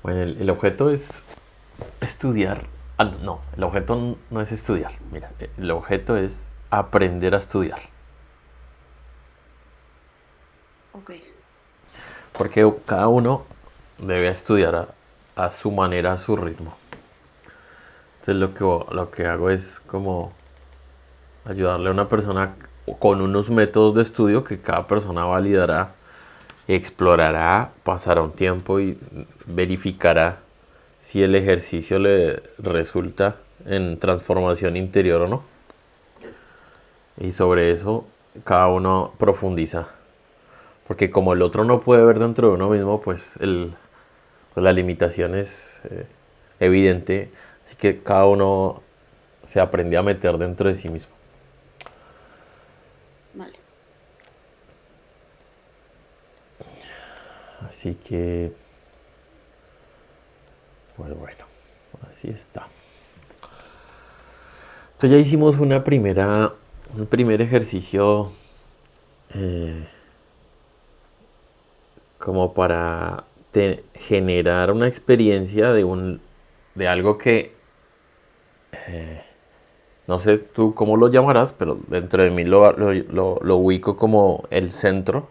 Bueno, el objeto es estudiar. Ah, no, el objeto no es estudiar. Mira, el objeto es aprender a estudiar. Ok. Porque cada uno debe estudiar a su manera, a su ritmo. Entonces lo que hago es como ayudarle a una persona con unos métodos de estudio que cada persona validará, explorará, pasará un tiempo y verificará si el ejercicio le resulta en transformación interior o no. Y sobre eso cada uno profundiza. Porque como el otro no puede ver dentro de uno mismo, pues la limitación es evidente. Así que cada uno se aprende a meter dentro de sí mismo. Vale. Así que, pues bueno, así está. Entonces ya hicimos un primer ejercicio eh, como para generar una experiencia de algo que no sé tú cómo lo llamarás, pero dentro de mí lo ubico como el centro,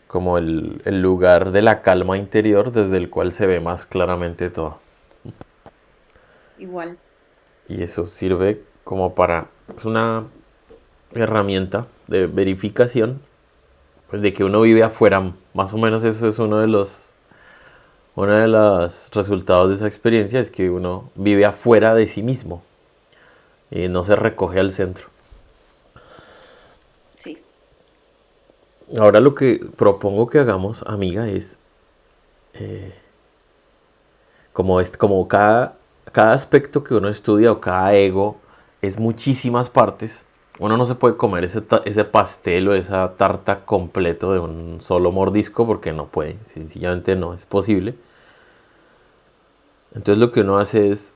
como el lugar de la calma interior desde el cual se ve más claramente todo. Igual. Y eso sirve como para, es una herramienta de verificación, pues de que uno vive afuera. Más o menos eso es uno de los resultados de esa experiencia, es que uno vive afuera de sí mismo y no se recoge al centro. Sí. Ahora lo que propongo que hagamos, amiga, es como cada aspecto que uno estudia o cada ego es muchísimas partes. Uno no se puede comer ese pastel o esa tarta completo de un solo mordisco porque no puede, sencillamente no es posible. Entonces lo que uno hace es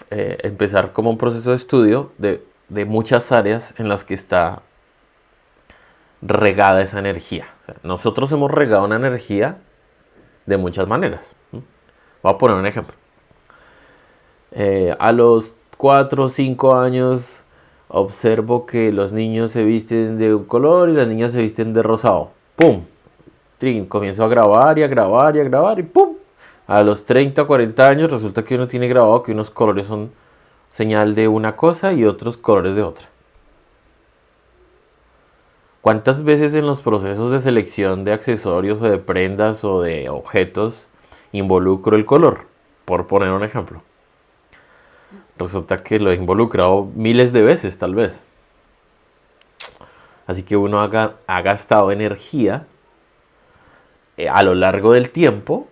empezar como un proceso de estudio de muchas áreas en las que está regada esa energía. O sea, nosotros hemos regado una energía de muchas maneras. Voy a poner un ejemplo. A los 4 o 5 años observo que los niños se visten de un color y las niñas se visten de rosado. ¡Pum! Trin, comienzo a grabar y a grabar y a grabar y ¡pum! A los 30 o 40 años resulta que uno tiene grabado que unos colores son señal de una cosa y otros colores de otra. ¿Cuántas veces en los procesos de selección de accesorios o de prendas o de objetos involucro el color? Por poner un ejemplo. Resulta que lo he involucrado miles de veces, tal vez. Así que uno ha gastado energía a lo largo del tiempo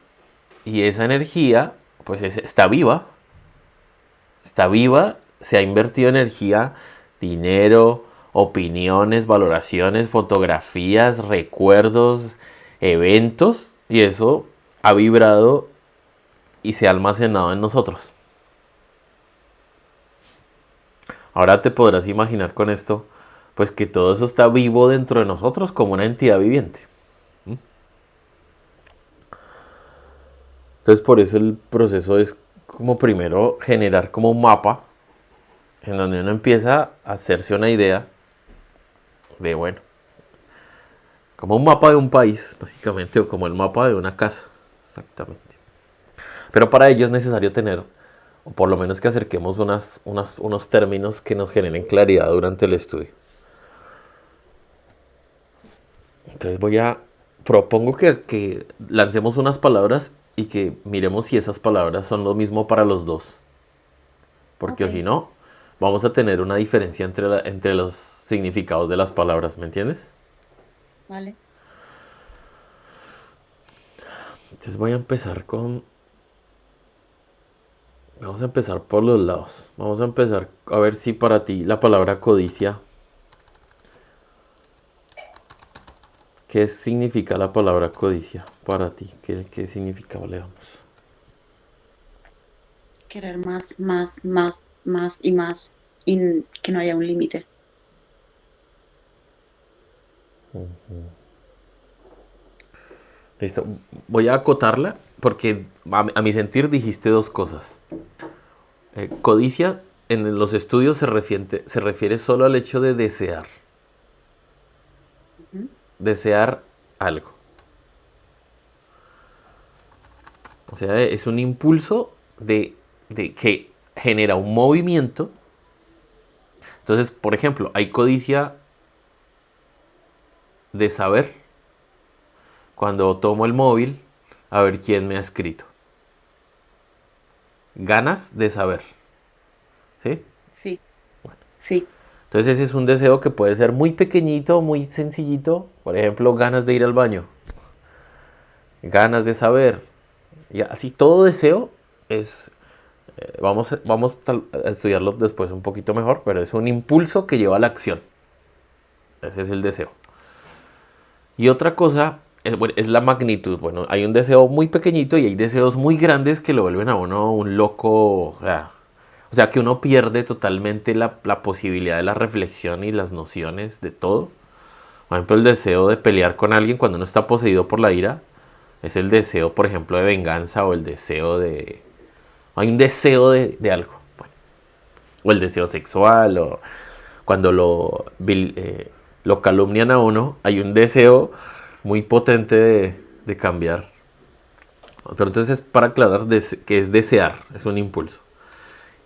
y esa energía pues está viva, se ha invertido energía, dinero, opiniones, valoraciones, fotografías, recuerdos, eventos y eso ha vibrado y se ha almacenado en nosotros. Ahora te podrás imaginar con esto pues que todo eso está vivo dentro de nosotros como una entidad viviente. Entonces por eso el proceso es como primero generar como un mapa en donde uno empieza a hacerse una idea de, bueno, como un mapa de un país, básicamente, o como el mapa de una casa, exactamente. Pero para ello es necesario tener, o por lo menos que acerquemos unos términos que nos generen claridad durante el estudio. Entonces propongo que lancemos unas palabras y que miremos si esas palabras son lo mismo para los dos. Ok. Porque si no, vamos a tener una diferencia entre los significados de las palabras, ¿me entiendes? Vale. Entonces voy a empezar con... Vamos a empezar por los lados. Vamos a empezar a ver si para ti la palabra codicia... ¿Qué significa la palabra codicia para ti? ¿Qué significado le damos? Querer más, más, más, más y más. Y que no haya un límite. Listo. Voy a acotarla porque a mi sentir dijiste dos cosas. Codicia en los estudios se refiere solo al hecho de desear. Ujú. Desear algo. O sea, es un impulso de que genera un movimiento. Entonces, por ejemplo, hay codicia de saber cuando tomo el móvil a ver quién me ha escrito. Ganas de saber. ¿Sí? Sí, sí. Entonces ese es un deseo que puede ser muy pequeñito, muy sencillito. Por ejemplo, ganas de ir al baño. Ganas de saber. Y así todo deseo es... a estudiarlo después un poquito mejor, pero es un impulso que lleva a la acción. Ese es el deseo. Y otra cosa bueno, es la magnitud. Bueno, hay un deseo muy pequeñito y hay deseos muy grandes que lo vuelven a uno un loco. O sea que uno pierde totalmente la posibilidad de la reflexión y las nociones de todo. Por ejemplo, el deseo de pelear con alguien cuando uno está poseído por la ira es el deseo, por ejemplo, de venganza o el deseo de... Hay un deseo de algo. Bueno, o el deseo sexual o cuando lo calumnian a uno, hay un deseo muy potente de cambiar. Pero entonces, para aclarar, que es desear, es un impulso.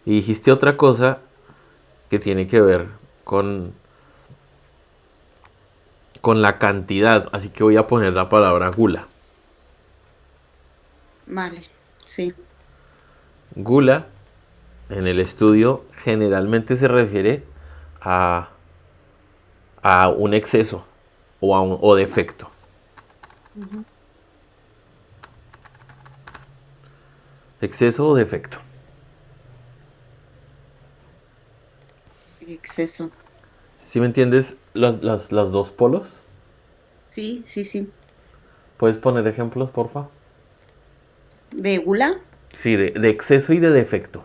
Y dijiste otra cosa que tiene que ver con la cantidad, así que voy a poner la palabra gula. Vale, sí. Gula en el estudio generalmente se refiere a, a un exceso o defecto. Ujú. Exceso o defecto. Exceso. ¿Sí me entiendes las dos polos? Sí, sí, sí. ¿Puedes poner ejemplos, porfa? De gula, Sí, de exceso y de defecto.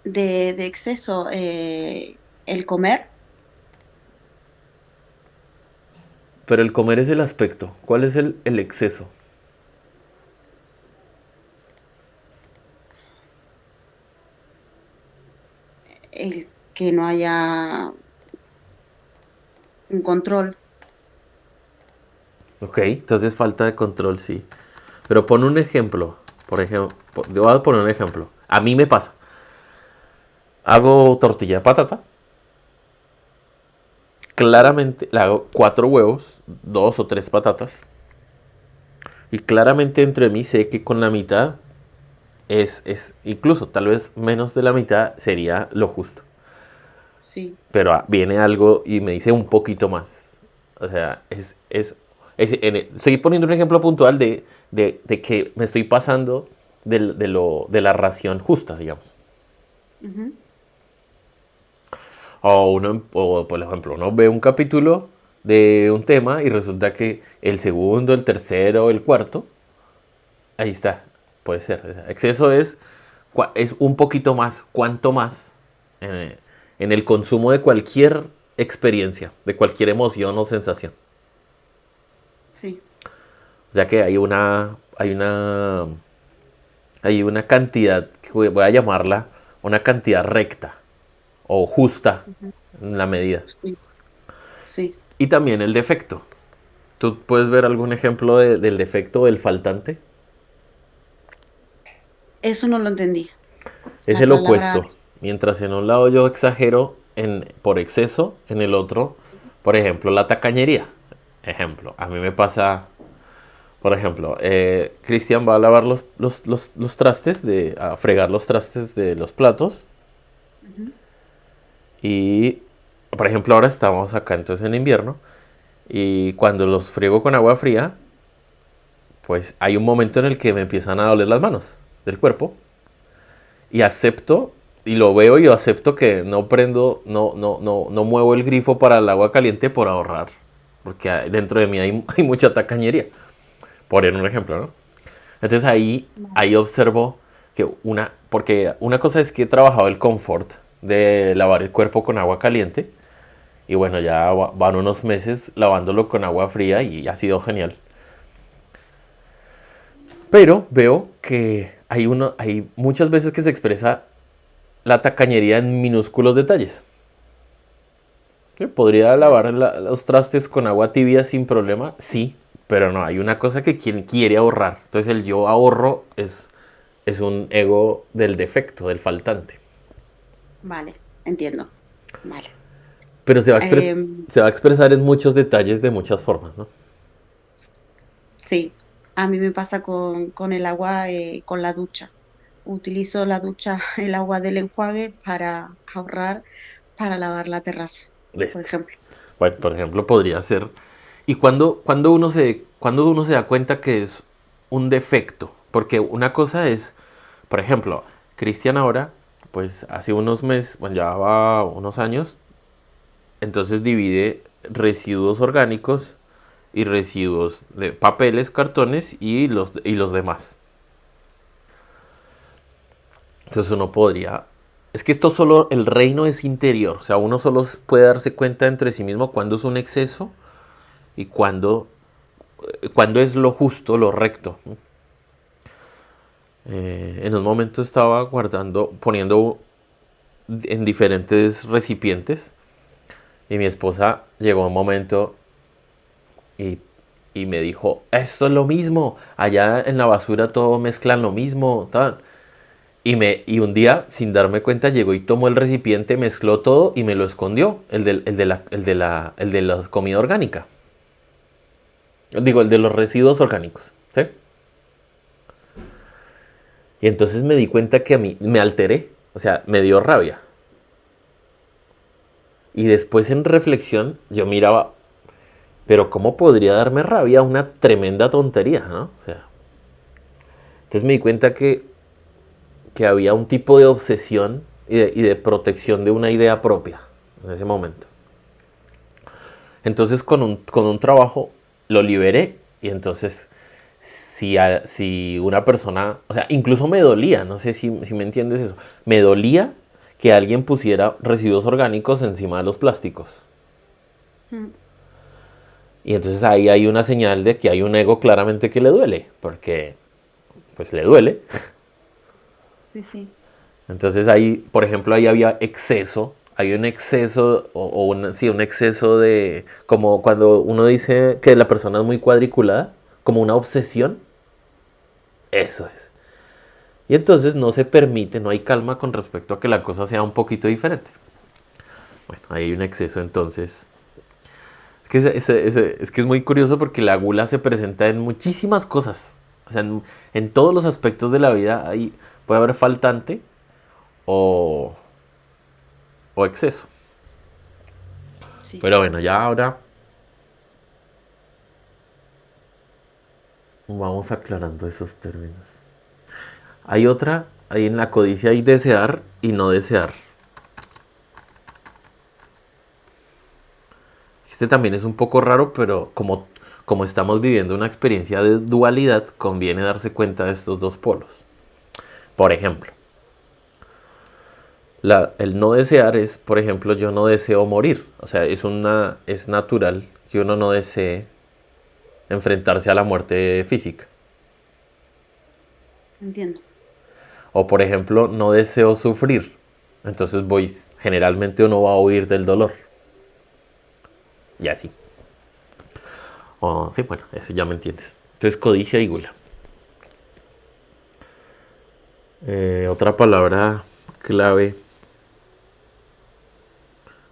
de exceso, el comer, Pero el comer es el aspecto. ¿Cuál es el exceso? el que no haya un control. Ok, entonces falta de control, sí. Pero pon un ejemplo. Por ejemplo, yo voy a poner un ejemplo. A mí me pasa. Hago tortilla de patata. Claramente le hago cuatro huevos, dos o tres patatas. Y claramente dentro de mí sé que con la mitad incluso tal vez menos de la mitad sería lo justo. Sí, Pero viene algo y me dice un poquito más. O sea, estoy poniendo un ejemplo puntual de que me estoy pasando de la ración justa, digamos. ujú, O, por ejemplo, uno ve un capítulo de un tema y resulta que el segundo, el tercero, el cuarto, ahí está, puede ser. O sea, exceso es un poquito más, cuanto más, eh, en el consumo de cualquier experiencia, de cualquier emoción o sensación. sí, O sea que hay una cantidad, que voy a llamarla una cantidad recta o justa ujú, en la medida. sí, sí. Y también el defecto. ¿Tú puedes ver algún ejemplo del defecto o del faltante? Eso no lo entendí. Es La el palabra, opuesto. Mientras en un lado yo exagero por exceso, en el otro, por ejemplo, la tacañería. Ejemplo, a mí me pasa, por ejemplo, Cristian va a lavar los trastes, a fregar los trastes de los platos. ujú, Y, por ejemplo, ahora estamos acá entonces en invierno. Y cuando los friego con agua fría, pues hay un momento en el que me empiezan a doler las manos del cuerpo. Y acepto, y lo veo y yo acepto que no prendo, no muevo el grifo para el agua caliente por ahorrar. Porque dentro de mí hay mucha tacañería. Por un ejemplo, ¿no? Entonces vale, ahí observo que porque una cosa es que he trabajado el confort de lavar el cuerpo con agua caliente Y bueno, ya van unos meses lavándolo con agua fría y ha sido genial. Pero veo que hay muchas veces que se expresa la tacañería en minúsculos detalles. ¿Sí? ¿Podría Vale. lavar los trastes con agua tibia sin problema? Sí, pero no, hay una cosa que quien quiere ahorrar. Entonces el yo ahorro es un ego del defecto, del faltante. Vale, entiendo. Vale. Pero Em, se va a expresar en muchos detalles de muchas formas, ¿no? sí, a mí me pasa con el agua, con la ducha. Utilizo la ducha, el agua del enjuague para ahorrar, para lavar la terraza, por Listo. ejemplo. Bueno, por ejemplo, podría ser. ¿Y cuando uno se da cuenta que es un defecto? Porque una cosa es, por ejemplo, Cristian ahora, pues hace unos meses, bueno, ya va unos años, entonces divide residuos orgánicos y residuos de papeles, cartones y los demás. Entonces uno podría... Es que esto solo, el reino es interior, o sea, uno solo puede darse cuenta entre sí mismo cuando es un exceso y cuando es lo justo, lo recto. En un momento estaba guardando, poniendo en diferentes recipientes y mi esposa llegó a un momento y, y me dijo, esto es lo mismo, allá en la basura todo mezclan lo mismo, tal. Y un día, sin darme cuenta, llegó y tomó el recipiente, mezcló todo y me lo escondió, el de la comida orgánica. Digo, el de los residuos orgánicos. ¿Sí? Y entonces me di cuenta que a mí me alteré, o sea, me dio rabia. Y después en reflexión yo miraba, pero ¿cómo podría darme rabia una tremenda tontería, ¿no? O sea, entonces me di cuenta que había un tipo de obsesión y de protección de una idea propia en ese momento. Entonces con un trabajo lo liberé y entonces si una persona, o sea, incluso me dolía, no sé si me entiendes eso, me dolía que alguien pusiera residuos orgánicos encima de los plásticos. Mm, Y entonces ahí hay una señal de que hay un ego claramente que le duele, porque pues le duele. sí, sí. Entonces ahí, por ejemplo, ahí había exceso, hay un exceso sí, un exceso de, como cuando uno dice que la persona es muy cuadriculada, como una obsesión, eso es. Y entonces no se permite, no hay calma con respecto a que la cosa sea un poquito diferente. Bueno, ahí hay un exceso entonces. Es que es muy curioso porque la gula se presenta en muchísimas cosas. O sea, en todos los aspectos de la vida puede haber faltante o, o exceso. Sí. Pero bueno, ya ahora vamos aclarando esos términos. Hay otra, ahí en la codicia hay desear y no desear. Este también es un poco raro, pero como estamos viviendo una experiencia de dualidad, conviene darse cuenta de estos dos polos. Por ejemplo, el no desear es, por ejemplo, yo no deseo morir. O sea, es natural que uno no desee enfrentarse a la muerte física. Entiendo. O por ejemplo, no deseo sufrir. Entonces generalmente uno va a huir del dolor. Y así. Sí, bueno, eso ya me entiendes. Entonces, codicia y gula. Otra palabra clave.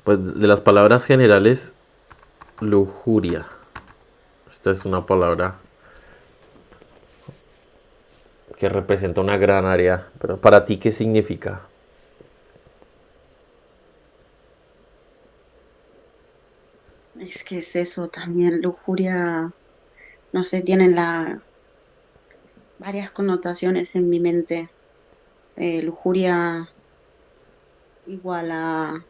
Pues de las palabras generales, lujuria. Esta es una palabra que representa una gran área. Pero para ti, ¿qué significa? Es que es eso también, lujuria, no sé, tienen varias connotaciones en mi mente. Lujuria igual a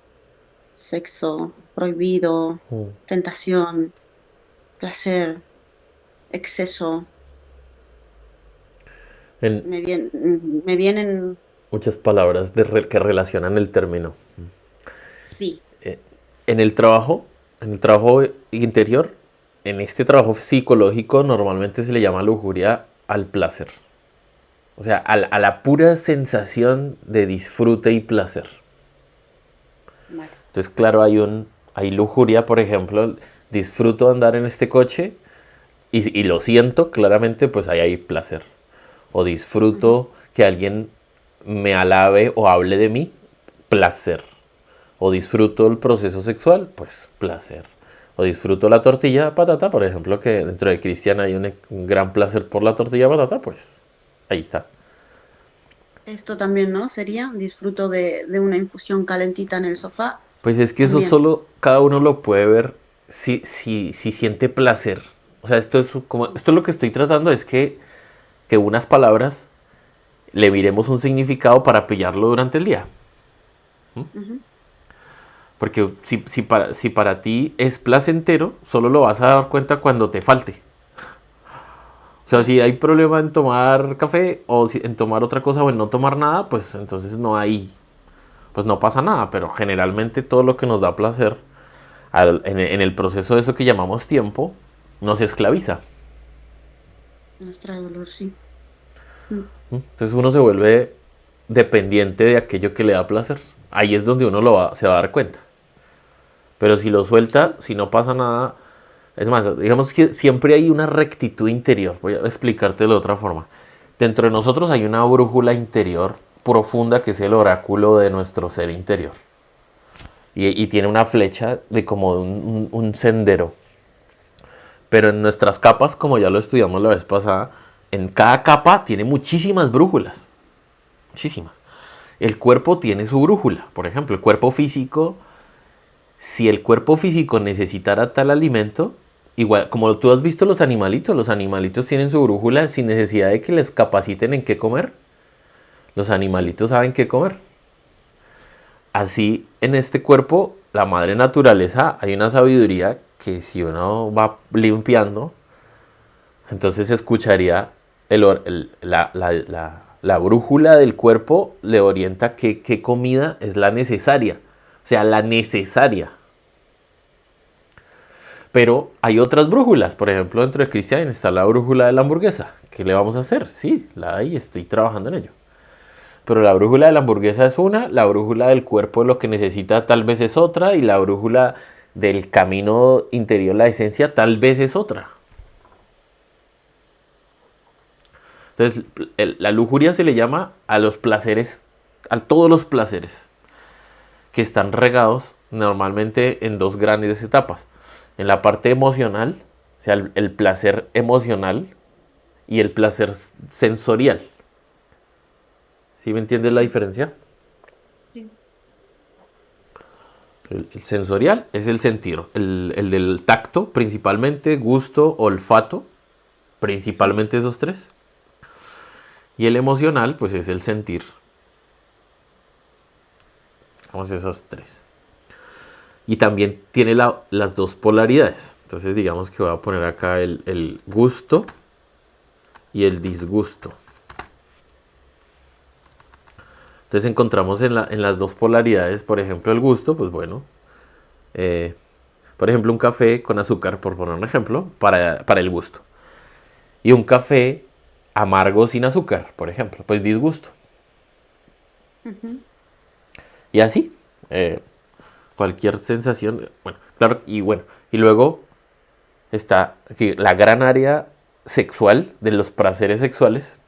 sexo prohibido, tentación, placer, exceso. En Me vienen, muchas palabras que relacionan el término. sí, En el trabajo, en el trabajo interior, en este trabajo psicológico normalmente se le llama lujuria al placer. O sea, a la pura sensación de disfrute y placer. Vale. Entonces, claro, hay lujuria, por ejemplo, disfruto andar en este coche y lo siento, claramente, pues ahí hay placer. O Ujú. disfruto que alguien me alabe o hable de mí, placer. O disfruto el proceso sexual, pues placer. O disfruto la tortilla de patata, por ejemplo, que dentro de Cristian hay un gran placer por la tortilla de patata, pues ahí está. Esto también, ¿no? Sería, disfruto de una infusión calentita en el sofá, Pues es que eso también. solo cada uno lo puede ver si siente placer. O sea, esto es lo que estoy tratando, es que unas palabras le miremos un significado para pillarlo durante el día. Ujú. Porque si para ti es placentero, solo lo vas a dar cuenta cuando te falte. O sea, Claro. si hay problema en tomar café o en tomar otra cosa o en no tomar nada, pues entonces pues no pasa nada. Pero generalmente todo lo que nos da placer en el proceso de eso que llamamos tiempo, nos esclaviza. Nos trae dolor, sí. Mm. Entonces uno se vuelve dependiente de aquello que le da placer. Ahí es donde uno se va a dar cuenta. Pero si lo suelta, Sí. si no pasa nada, es más, digamos que siempre hay una rectitud interior. Voy a explicarte de otra forma. Dentro de nosotros hay una brújula interior profunda que es el oráculo de nuestro ser interior. Y tiene una flecha de como un sendero. Pero en nuestras capas, como ya lo estudiamos la vez pasada, en cada capa tiene muchísimas brújulas. Muchísimas. El cuerpo tiene su brújula. Por ejemplo, el cuerpo físico, si el cuerpo físico necesitara tal alimento, igual, como tú has visto los animalitos tienen su brújula sin necesidad de que les capaciten en qué comer. Los Sí. animalitos saben qué comer. Así, en este cuerpo, la madre naturaleza, hay una sabiduría que si uno va limpiando, entonces escucharía la brújula del cuerpo le orienta qué comida es la necesaria. O sea, la necesaria. Pero hay otras brújulas. Por ejemplo, dentro de Cristian está la brújula de la hamburguesa. ¿Qué le vamos a hacer? Sí, la hay, estoy trabajando en ello. Pero la brújula de la hamburguesa es una, la brújula del cuerpo lo que necesita tal vez es otra y la brújula del camino interior, la esencia, tal vez es otra. Entonces, la lujuria se le llama a los placeres, a todos los placeres que están regados normalmente en dos grandes etapas. En la parte emocional, o sea, el placer emocional y el placer sensorial. ¿Sí me entiendes la Sí. diferencia? Sí. El sensorial es el sentir, el del tacto principalmente, gusto, olfato, Mm. principalmente esos tres. Y el emocional pues es el sentir, vamos esos tres. Y también tiene las dos polaridades. Entonces digamos que voy a poner acá el gusto y el disgusto. Entonces encontramos en las dos polaridades, por ejemplo, el gusto, pues bueno, eh, por ejemplo, un café con azúcar, por poner un ejemplo, para el gusto. Y un café amargo sin azúcar, por ejemplo, pues disgusto. Ujú. Y así, eh, cualquier sensación, bueno, claro, y bueno, y luego está aquí, la gran área sexual de los placeres sexuales,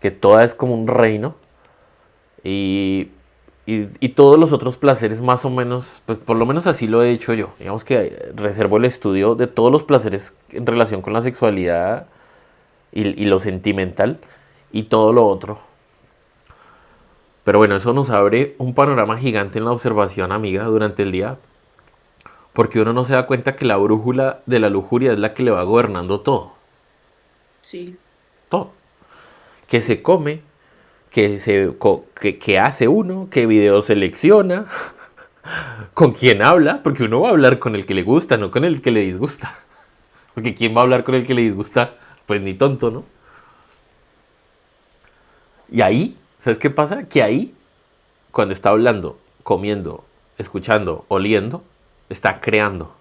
que toda es como un reino, y, y todos los otros placeres más o menos, pues por lo menos así lo he hecho yo. Digamos que reservo el estudio de todos los placeres en relación con la sexualidad y lo sentimental y todo lo otro. Pero bueno, eso nos abre un panorama gigante en la observación, amiga, durante el día, porque uno no se da cuenta que la brújula de la lujuria es la que le va gobernando todo, Sí. todo. Que se come, que hace uno, qué video selecciona, con quién habla, porque uno va a hablar con el que le gusta, no con el que le disgusta. Porque quién va a Sí. hablar con el que le disgusta, pues ni tonto, ¿no? Y ahí, ¿sabes qué pasa? Que ahí, cuando está hablando, comiendo, escuchando, oliendo, está creando.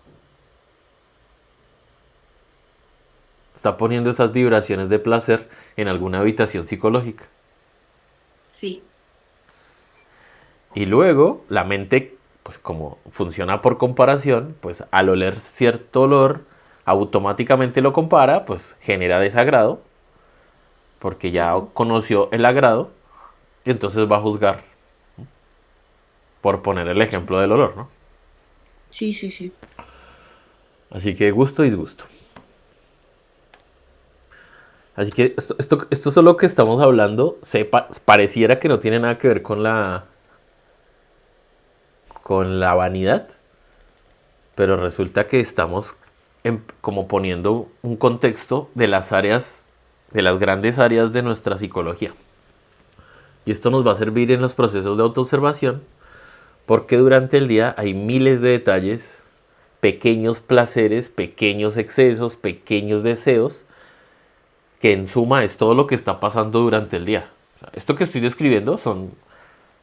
Está poniendo esas vibraciones de placer en alguna habitación psicológica. Sí. Y luego la mente, pues como funciona por comparación, pues al oler cierto olor, automáticamente lo compara, pues genera desagrado, porque ya Ujú. conoció el agrado, y entonces va a juzgar, por poner el ejemplo del olor, ¿no? Sí, sí, sí. Así que gusto y disgusto. Así que esto solo que estamos hablando, pareciera que no tiene nada que ver con la vanidad, pero resulta que estamos como poniendo un contexto de las áreas, de las grandes áreas de nuestra psicología. Y esto nos va a servir en los procesos de autoobservación, porque durante el día hay miles de detalles, pequeños placeres, pequeños excesos, pequeños deseos, que en suma es todo lo que está pasando durante el día. O sea, esto que estoy describiendo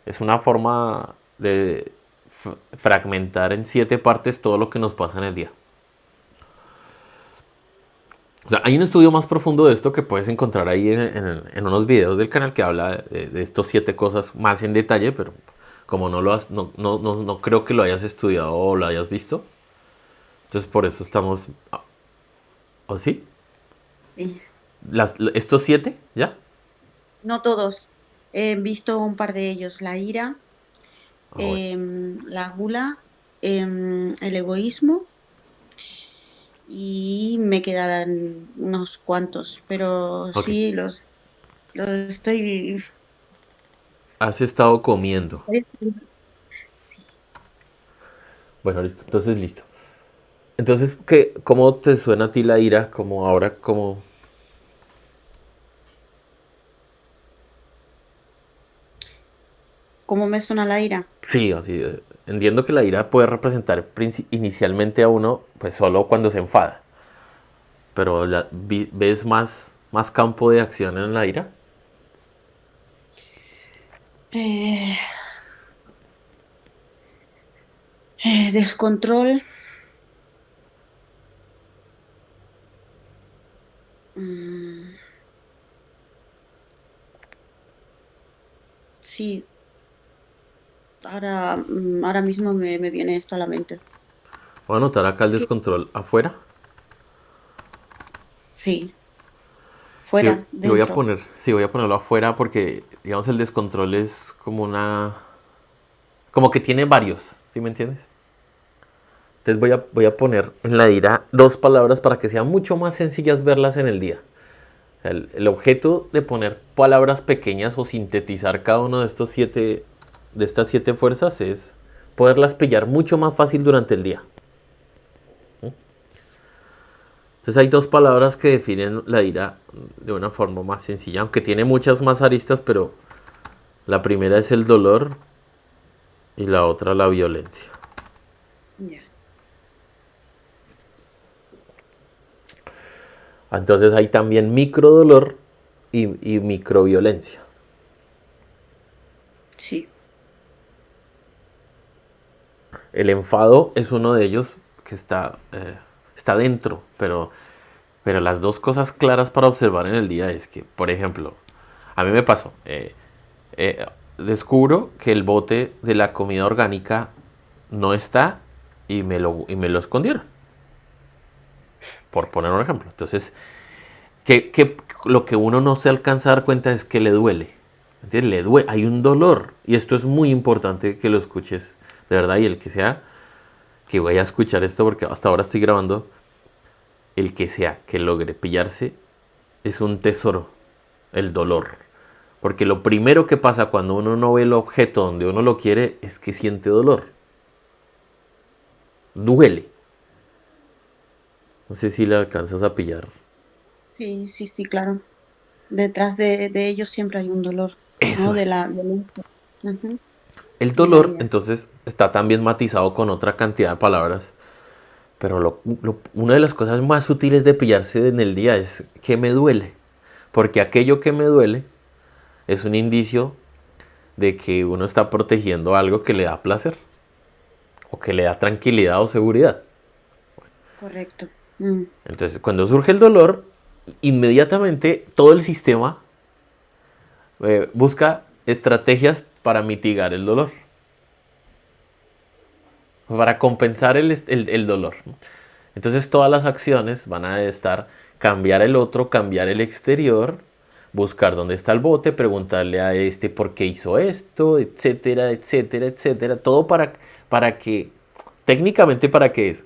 es una forma de fragmentar en 7 partes todo lo que nos pasa en el día. O sea, hay un estudio más profundo de esto que puedes encontrar ahí en unos videos del canal que habla de estos 7 cosas más en detalle, pero como no lo has, no creo que lo hayas estudiado o lo hayas visto. Entonces por eso estamos... ¿O sí? Sí. ¿Estos 7? ¿Ya? No todos. He visto un par de ellos. La ira, Ah, bueno. la gula, el egoísmo y me quedarán unos cuantos. Pero Ok. sí, los estoy... Has estado comiendo. Sí. Bueno, listo. Entonces, listo. Entonces, ¿cómo te suena a ti la ira? Como ahora, como... ¿Cómo me suena la ira? Sí, así. Entiendo que la ira puede representar inicialmente a uno, pues solo cuando se enfada. Pero ¿ves más campo de acción en la ira? Eh, descontrol. Mm, sí, ahora mismo me viene esto a la mente. Voy a anotar acá el Es que descontrol afuera. sí, Y, fuera, y voy a dentro. poner, sí, voy a ponerlo afuera porque, digamos, el descontrol es como como que tiene varios, ¿sí me entiendes? Entonces voy a poner en la ira 2 palabras para que sean mucho más sencillas verlas en el día. El objeto de poner palabras pequeñas o sintetizar cada uno de de estas 7 fuerzas es poderlas pillar mucho más fácil durante el día. Entonces hay 2 palabras que definen la ira de una forma más sencilla, aunque tiene muchas más aristas, pero la primera es el dolor y la otra la violencia. Ya, Entonces hay también microdolor y microviolencia. sí. El enfado es uno de ellos que está dentro, pero las 2 cosas claras para observar en el día es que, por ejemplo, a mí me pasó, descubro que el bote de la comida orgánica no está y me lo escondieron, por poner un ejemplo. Entonces, lo que uno no se alcanza a dar cuenta es que le duele. ¿Entiendes? Le duele, hay un dolor. Y esto es muy importante que lo escuches, de verdad, y el que sea que vaya a escuchar esto, porque hasta ahora estoy grabando, el que sea que logre pillarse, es un tesoro, el dolor. Porque lo primero que pasa cuando uno no ve el objeto donde uno lo quiere es que siente dolor. Duele. No sé si le alcanzas a pillar. Sí, sí, sí, claro. Detrás de ellos siempre hay un dolor, ¿no? Eso De es. la violencia. Ujú. El Y la dolor, ira. entonces, está también matizado con otra cantidad de palabras. Pero una de las cosas más sutiles de pillarse en el día es que me duele. Porque aquello que me duele es un indicio de que uno está protegiendo algo que le da placer. o que le da tranquilidad o seguridad. correcto. Mm, Entonces, cuando surge el dolor, inmediatamente todo el sistema busca estrategias para mitigar el dolor, para compensar el dolor. Entonces todas las acciones van a estar cambiar el otro, cambiar el exterior, buscar dónde está el bote, preguntarle a este por qué hizo esto, etcétera, etcétera, etcétera. Todo para que, técnicamente para qué es,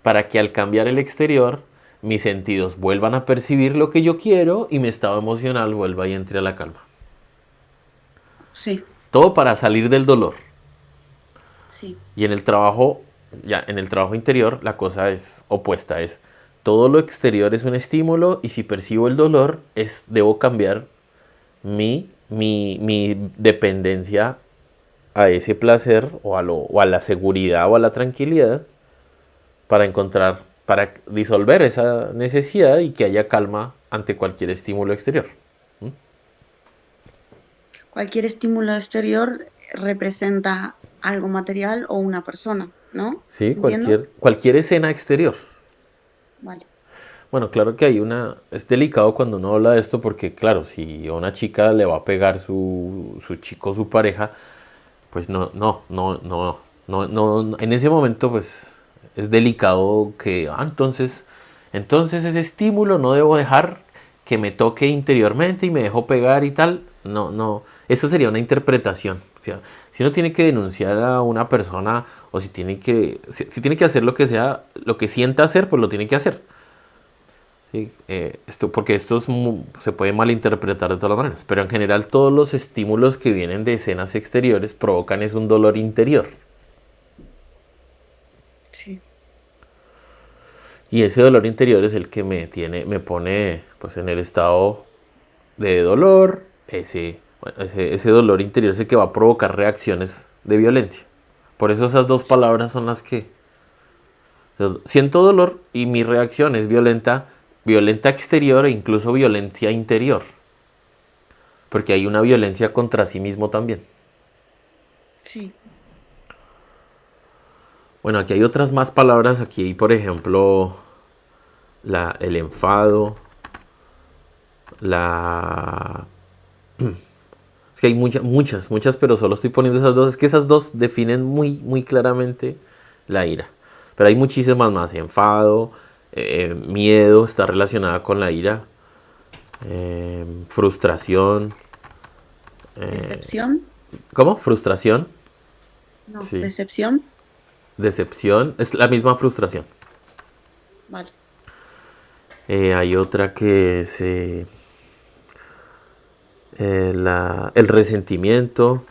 para que al cambiar el exterior, mis sentidos vuelvan a percibir lo que yo quiero y mi estado emocional vuelva y entre a la calma. sí, Todo para salir del dolor. sí, Y en el trabajo, ya en el trabajo interior, la cosa es opuesta, es todo lo exterior es un estímulo y si percibo el dolor, debo cambiar mi dependencia a ese placer o a la seguridad o a la tranquilidad para encontrar, para disolver esa necesidad y que haya calma ante cualquier estímulo exterior. ¿Mm? cualquier estímulo exterior representa algo material o una persona, ¿no? Sí, ¿Entiendo? cualquier escena exterior. Vale. Bueno, claro que hay es delicado cuando uno habla de esto porque, claro, si a una chica le va a pegar su chico, su pareja, pues no, en ese momento pues es delicado que, entonces ese estímulo no debo dejar que me toque interiormente y me dejo pegar y tal. No, eso sería una interpretación. O sea, si uno tiene que denunciar a una persona o si tiene que hacer lo que sea, lo que sienta hacer, pues lo tiene que hacer. Sí, porque se puede malinterpretar de todas maneras, pero en general todos los estímulos que vienen de escenas exteriores provocan es un dolor interior. Sí. Y ese dolor interior es el que me pone pues en el estado de dolor. Ese dolor interior es el que va a provocar reacciones de violencia. Por eso esas dos palabras son las que siento dolor y mi reacción es violenta, violenta exterior e incluso violencia interior. Porque hay una violencia contra sí mismo también. Sí. Bueno, aquí hay otras más palabras. Aquí hay, por ejemplo, el enfado, la... Es que hay muchas, pero solo estoy poniendo esas dos. Es que esas dos definen muy claramente la ira. Pero hay muchísimas más. Enfado, miedo, está relacionada con la ira. Frustración. Decepción. ¿Cómo? Frustración. No, Sí. decepción. Decepción. Es la misma frustración. Vale. Hay otra que es el resentimiento,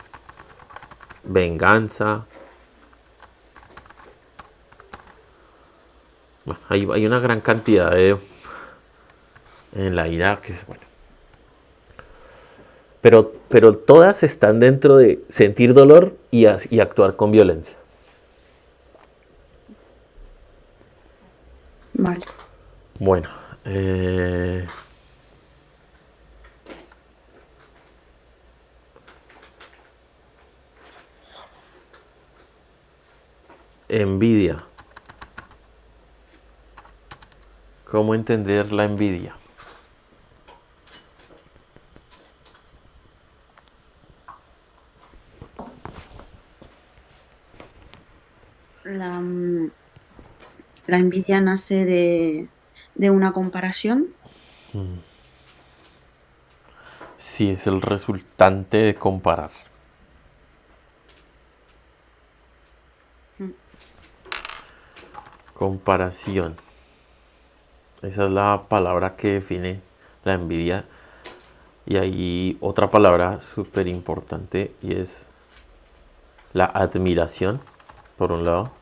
venganza. Bueno, hay una gran cantidad en la ira que, bueno. Pero todas están dentro de sentir dolor y actuar con violencia. Vale. Bueno, envidia. ¿Cómo entender la envidia? La, la envidia nace de una comparación. Sí, es el resultante de comparar. Mm, Comparación. Esa es la palabra que define la envidia. Y hay otra palabra súper importante y es la admiración, por un lado.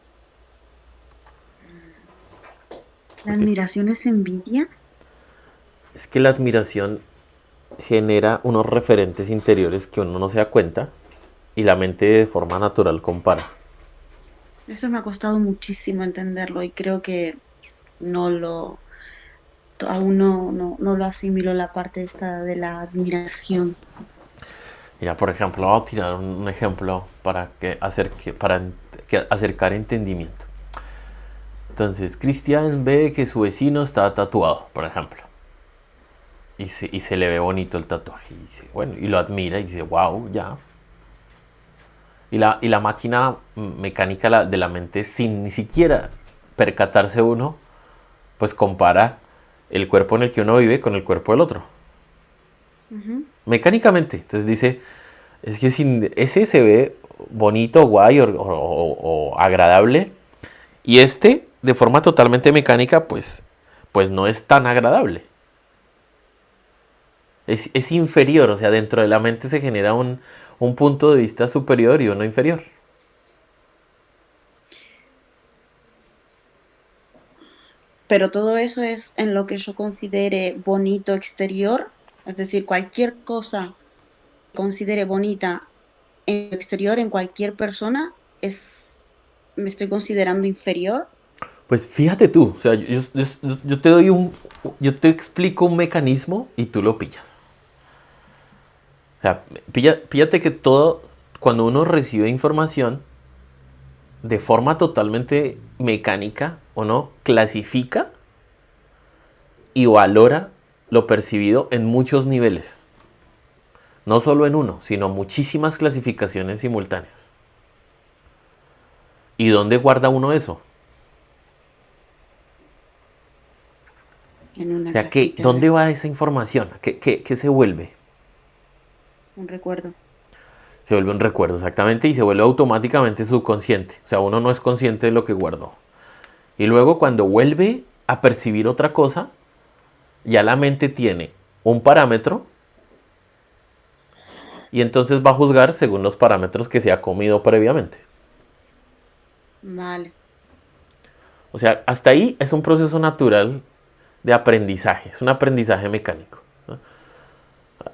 La Porque admiración es envidia. es que la admiración genera unos referentes interiores que uno no se da cuenta y la mente de forma natural compara. Eso me ha costado muchísimo entenderlo y creo que no aún no lo asimilo la parte esta de la admiración. Mira, por ejemplo, vamos a tirar un ejemplo para que acercar entendimiento. Entonces, Cristian ve que su vecino está tatuado, por ejemplo, y se le ve bonito el tatuaje. Y dice, bueno, y lo admira y dice, wow, ya. Y la máquina mecánica de la mente, sin ni siquiera percatarse uno, pues compara el cuerpo en el que uno vive con el cuerpo del otro. Ujú. Mecánicamente. Entonces dice, es que sin, ese se ve bonito, guay o agradable. Y este, de forma totalmente mecánica, pues no es tan agradable. Es inferior, o sea, dentro de la mente se genera un punto de vista superior y uno inferior. Pero todo eso es en lo que yo considere bonito exterior, es decir, cualquier cosa que considere bonita en el exterior, en cualquier persona, me estoy considerando inferior. Pues fíjate tú, o sea, yo te doy yo te explico un mecanismo y tú lo pillas. O sea, píllate que todo, cuando uno recibe información, de forma totalmente mecánica, o no, clasifica y valora lo percibido en muchos niveles. No solo en uno, sino muchísimas clasificaciones simultáneas. ¿Y dónde guarda uno eso? En O una sea, cajita, ¿dónde va esa información? ¿Qué se vuelve? un recuerdo. Se vuelve un recuerdo, exactamente, y se vuelve automáticamente subconsciente. O sea, uno no es consciente de lo que guardó. Y luego cuando vuelve a percibir otra cosa, ya la mente tiene un parámetro y entonces va a juzgar según los parámetros que se ha comido previamente. Vale. O sea, hasta ahí es un proceso natural de aprendizaje, es un aprendizaje mecánico.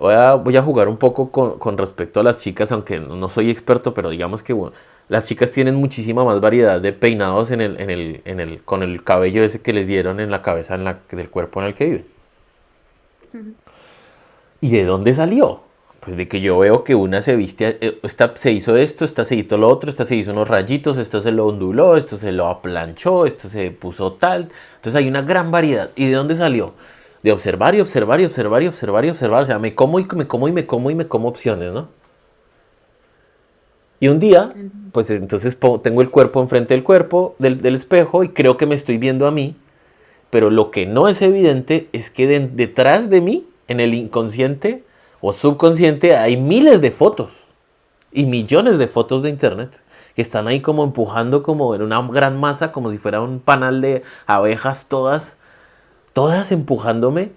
Voy a jugar un poco con respecto a las chicas, aunque no soy experto, pero digamos que bueno, las chicas tienen muchísima más variedad de peinados con el cabello ese que les dieron en la cabeza del cuerpo en el que viven. Ujú. ¿Y de dónde salió? Pues de que yo veo que una se viste, esta se hizo esto, esta se hizo lo otro, esta se hizo unos rayitos, esto se lo onduló, esto se lo aplanchó, esto se puso tal. Entonces hay una gran variedad. ¿Y de dónde salió? De observar y observar y observar y observar y observar. O sea, me como y me como y me como y me como opciones, ¿no? Y un día, Entiendo. pues entonces tengo el cuerpo enfrente del cuerpo, del espejo, y creo que me estoy viendo a mí, pero lo que no es evidente es que detrás de mí, en el inconsciente o subconsciente, hay miles de fotos y millones de fotos de internet que están ahí como empujando como en una gran masa, como si fuera un panal de abejas todas empujándome.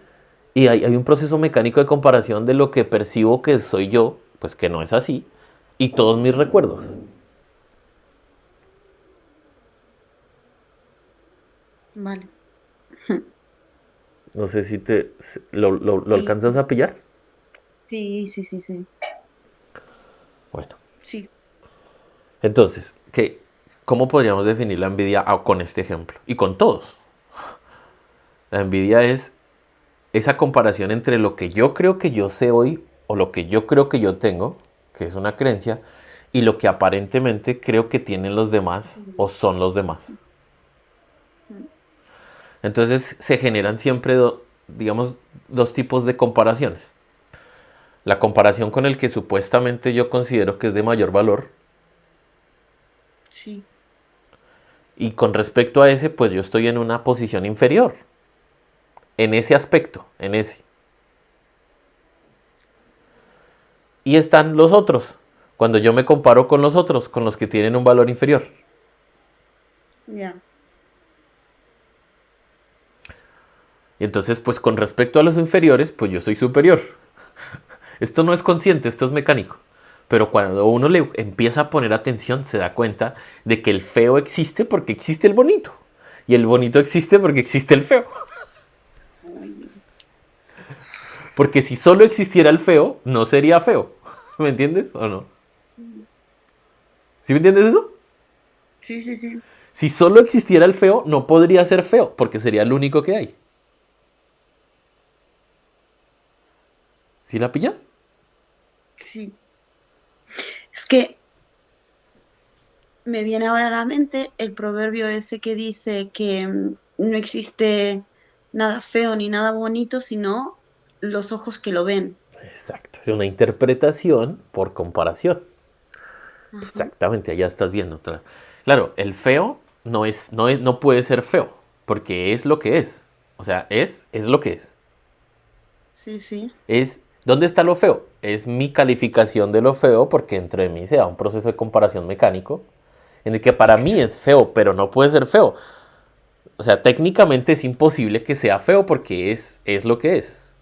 Y hay un proceso mecánico de comparación de lo que percibo que soy yo, pues que no es así, y todos mis recuerdos. Vale. No sé si lo Sí, alcanzas a pillar. sí, sí, sí, sí. Bueno, Sí. entonces, ¿cómo podríamos definir la envidia con este ejemplo? Y con todos. La envidia es esa comparación entre lo que yo creo que yo sé hoy o lo que yo creo que yo tengo, que es una creencia, y lo que aparentemente creo que tienen los demás o son los demás. Ujú. Entonces se generan siempre, digamos, dos tipos de comparaciones. La comparación con el que supuestamente yo considero que es de mayor valor Sí. y con respecto a ese, pues yo estoy en una posición inferior, en ese aspecto, en ese. Y están los otros, cuando yo me comparo con los otros, con los que tienen un valor inferior. Ya. Y entonces, pues con respecto a los inferiores, pues yo soy superior. Esto no es consciente, esto es mecánico. Pero cuando uno le empieza a poner atención, se da cuenta de que el feo existe porque existe el bonito. Y el bonito existe porque existe el feo. Ay, Porque si solo existiera el feo, no sería feo. ¿Me entiendes o no? mm, ¿Sí me entiendes eso? sí, sí, sí. Si solo existiera el feo, no podría ser feo, porque sería el único que hay. ¿Sí la pillas? Sí. Es que me viene ahora a la mente el proverbio ese que dice que no existe nada feo ni nada bonito, sino los ojos que lo ven. Exacto. Es una interpretación por comparación. Ajá, Exactamente, allá estás viendo. Claro, el feo no puede ser feo, porque es lo que es. O sea, es lo que es. sí, sí, ¿Dónde está lo feo? Es mi calificación de lo feo, porque dentro de mí se da un proceso de comparación mecánico, en el que para mí exacto. es feo, pero no puede ser feo. O sea, técnicamente es imposible que sea feo porque es lo que es.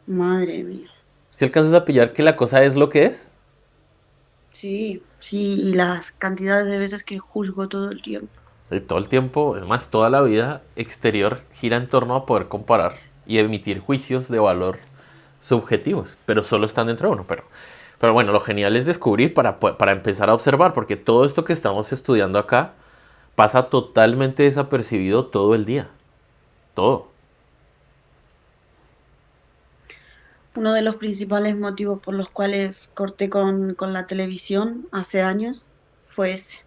Madre mía. Si alcanzas a pillar que la cosa es lo que es, Sí, sí, y las cantidades de veces que juzgo todo el tiempo. todo el tiempo, además toda la vida exterior gira en torno a poder comparar y emitir juicios de valor subjetivos, pero solo están dentro de uno. Pero bueno, lo genial es descubrir para empezar a observar, porque todo esto que estamos estudiando acá pasa totalmente desapercibido todo el día. Todo. Uno de los principales motivos por los cuales corté con la televisión hace años fue ese,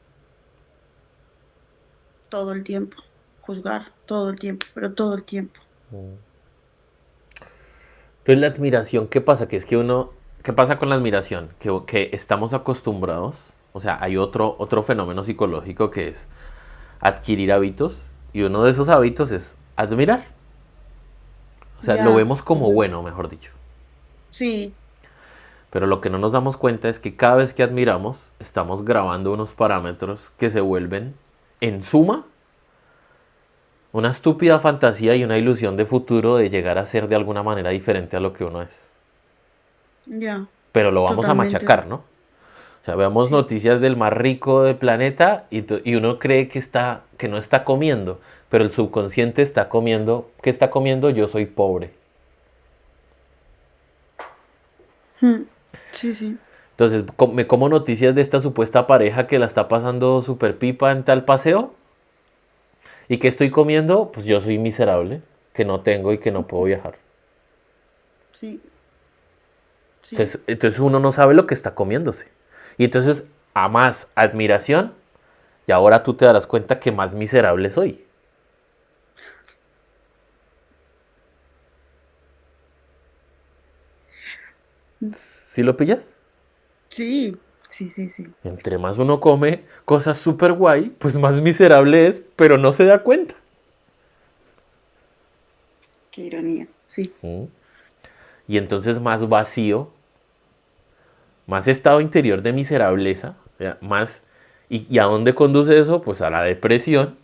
todo el tiempo, juzgar todo el tiempo, pero todo el tiempo. Entonces la admiración, ¿qué pasa? Que es que uno, ¿qué pasa con la admiración? Que estamos acostumbrados, o sea, hay otro fenómeno psicológico que es adquirir hábitos y uno de esos hábitos es admirar. O sea, lo Ya, vemos como bueno, mejor dicho. sí, Pero lo que no nos damos cuenta es que cada vez que admiramos, estamos grabando unos parámetros que se vuelven, en suma, una estúpida fantasía y una ilusión de futuro de llegar a ser de alguna manera diferente a lo que uno es. ya, Pero lo vamos a totalmente, machacar, ¿no? O sea, veamos sí. noticias del más rico del planeta y uno cree que no está comiendo, pero el subconsciente está comiendo. ¿Qué está comiendo? Yo soy pobre. Mm, sí, sí. Entonces, me como noticias de esta supuesta pareja que la está pasando super pipa en tal paseo. ¿Y qué estoy comiendo? Pues yo soy miserable, que no tengo y que no puedo viajar. Sí, sí. Entonces uno no sabe lo que está comiéndose. Y entonces, a más admiración, y ahora tú te darás cuenta que más miserable soy. Mm, ¿Sí lo pillas? sí, sí, sí, sí. Entre más uno come cosas súper guay, pues más miserable es, pero no se da cuenta. Qué ironía, sí. ¿Mm? Y entonces más vacío, más estado interior de miserableza, ¿ya? Más... ¿Y a dónde conduce eso? Pues a la depresión,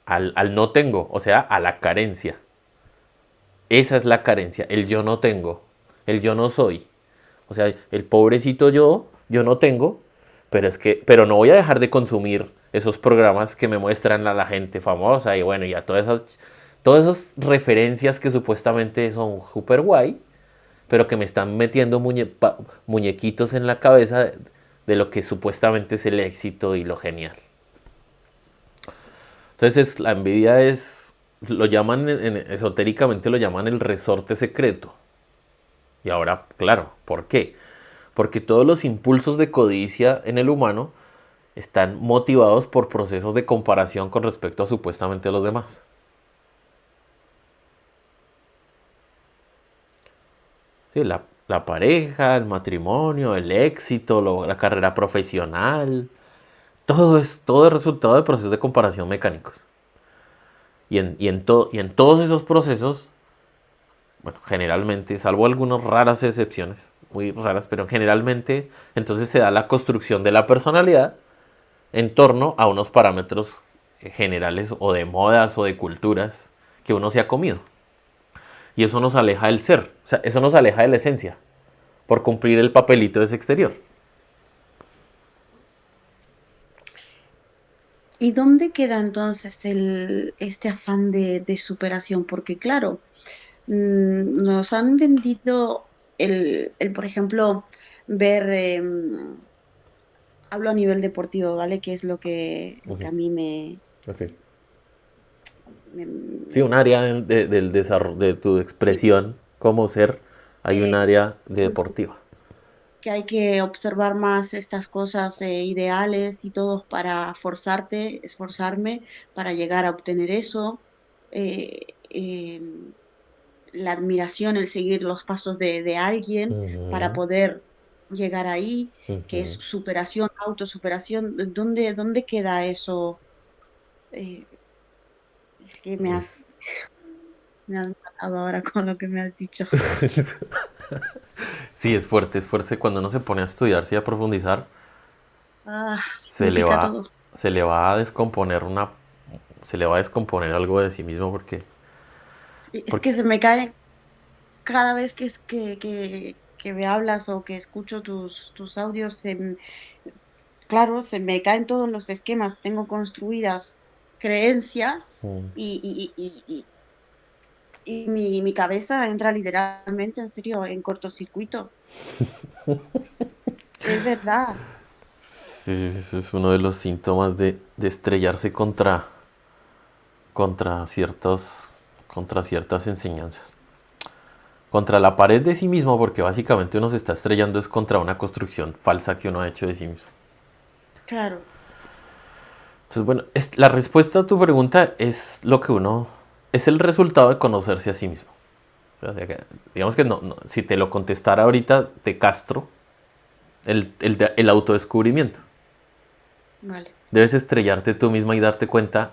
al no tengo, o sea, a la carencia. Esa es la carencia, el yo no tengo, el yo no soy. O sea, el pobrecito yo no tengo, pero no voy a dejar de consumir esos programas que me muestran a la gente famosa y bueno, ya todas esas referencias que supuestamente son super guay, pero que me están metiendo muñequitos en la cabeza de lo que supuestamente es el éxito y lo genial. Entonces, la envidia lo llaman, esotéricamente lo llaman el resorte secreto. Y ahora, claro, ¿por qué? Porque todos los impulsos de codicia en el humano están motivados por procesos de comparación con respecto a supuestamente los demás. Sí, la pareja, el matrimonio, el éxito, la carrera profesional, todo es resultado de procesos de comparación mecánicos. Y en todos esos procesos, bueno, generalmente, salvo algunas raras excepciones, muy raras, pero generalmente entonces se da la construcción de la personalidad en torno a unos parámetros generales o de modas o de culturas que uno se ha comido. Y eso nos aleja del ser, o sea, eso nos aleja de la esencia, por cumplir el papelito de ese exterior. ¿Y dónde queda entonces este afán de superación? Porque claro, nos han vendido por ejemplo, ver, hablo a nivel deportivo, ¿vale? Que es lo que a mí Okay. me, Sí, un me- área del desarrollo de tu sí, expresión como ser, hay un área de sí, sí. deportiva. que hay que observar más estas cosas ideales y todo para esforzarme para llegar a obtener eso. Eh, eh, la admiración, el seguir los pasos de alguien para Ujú, poder llegar ahí, que es ujú. superación, autosuperación. ¿Dónde queda eso? Eh, es que Mm. me has matado ahora con lo que me has dicho. Sí, es fuerte. Cuando uno se pone a estudiarse y a profundizar, Ah, se me le pica va, todo. se le va a descomponer se le va a descomponer algo de sí mismo Sí, es porque que se me cae cada vez que me hablas o que escucho tus audios, claro, se me caen todos los esquemas. Tengo construidas creencias mm, y mi cabeza entra literalmente, en serio, en cortocircuito. Es verdad, sí, ese es uno de los síntomas de estrellarse contra contra ciertas enseñanzas. Contra la pared de sí mismo, porque básicamente uno se está estrellando es contra una construcción falsa que uno ha hecho de sí mismo. claro, Entonces, bueno, la respuesta a tu pregunta es lo que es el resultado de conocerse a sí mismo. O sea, digamos que si te lo contestara ahorita, te castro el autodescubrimiento. vale, Debes estrellarte tú misma y darte cuenta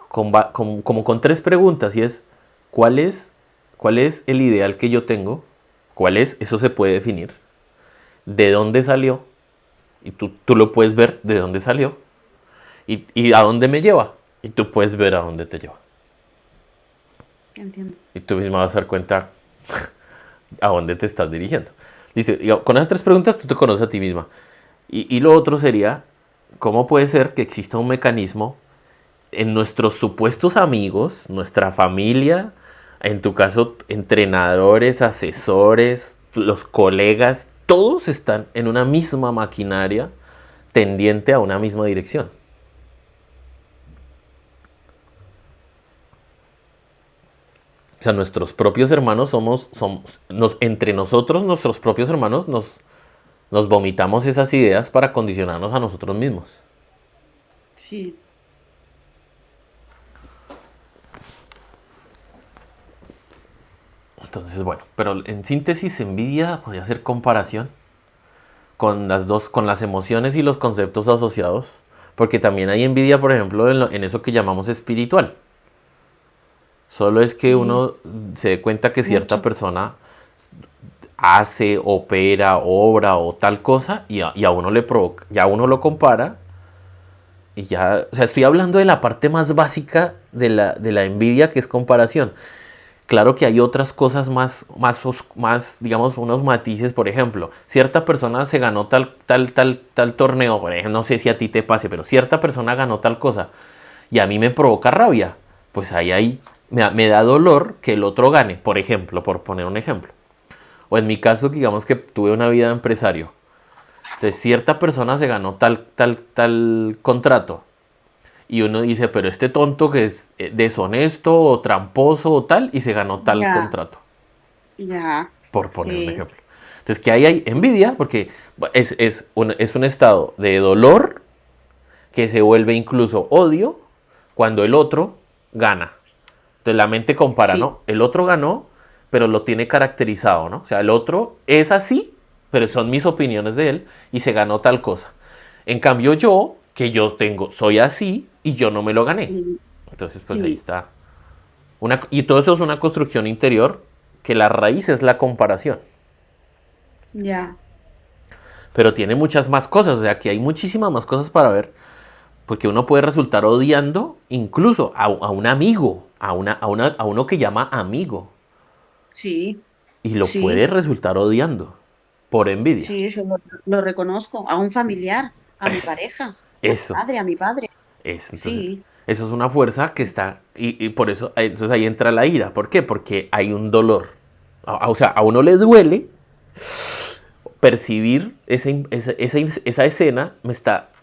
como con tres preguntas y es ¿cuál es cuál es el ideal que yo tengo? ¿Cuál es? Eso se puede definir. ¿De dónde salió? Y tú lo puedes ver de dónde salió. Y a dónde me lleva. Y tú puedes ver a dónde te lleva. entiendo. Y tú misma vas a dar cuenta a dónde te estás dirigiendo. Dice, con esas tres preguntas tú te conoces a ti misma. Y lo otro sería, ¿cómo puede ser que exista un mecanismo en nuestros supuestos amigos, nuestra familia, en tu caso, entrenadores, asesores, los colegas, todos están en una misma maquinaria tendiente a una misma dirección? O sea, nuestros propios hermanos entre nosotros, nuestros propios hermanos, nos vomitamos esas ideas para condicionarnos a nosotros mismos. Sí, Entonces, bueno, pero en síntesis, envidia podría ser comparación con con las emociones y los conceptos asociados, porque también hay envidia, por ejemplo, en eso que llamamos espiritual. Solo es que sí, uno se dé cuenta que cierta mucho. persona hace, opera, obra o tal cosa y a uno le provoca, ya uno lo compara y ya, o sea, estoy hablando de la parte más básica de la envidia que es comparación. Claro que hay otras cosas más, digamos, unos matices, por ejemplo, cierta persona se ganó tal torneo, por ejemplo, no sé si a ti te pase, pero cierta persona ganó tal cosa y a mí me provoca rabia, pues ahí me da dolor que el otro gane, por ejemplo, por poner un ejemplo. O en mi caso, digamos que tuve una vida de empresario, entonces cierta persona se ganó tal contrato y uno dice, pero este tonto que es deshonesto o tramposo o tal, y se ganó tal Ya, contrato, ya, por poner un sí, ejemplo. Entonces, que ahí hay envidia, porque es un estado de dolor que se vuelve incluso odio cuando el otro gana. Entonces, la mente compara, sí, ¿no? El otro ganó, pero lo tiene caracterizado, ¿no? O sea, el otro es así, pero son mis opiniones de él, y se ganó tal cosa. En cambio, que yo soy así y yo no me lo gané. sí, Entonces, pues ahí sí, está. Y todo eso es una construcción interior que la raíz es la comparación. ya, Pero tiene muchas más cosas, o sea, que hay muchísimas más cosas para ver, porque uno puede resultar odiando incluso a un amigo, a uno que llama amigo, sí, y lo puede sí, resultar odiando por envidia. sí, eso lo reconozco. A un familiar, a mi Eso, pareja, eso, a mi padre. eso. Entonces, Sí, eso es una fuerza que está, y por eso, entonces ahí entra la ira. ¿Por qué? Porque hay un dolor. O sea, a uno le duele percibir esa escena,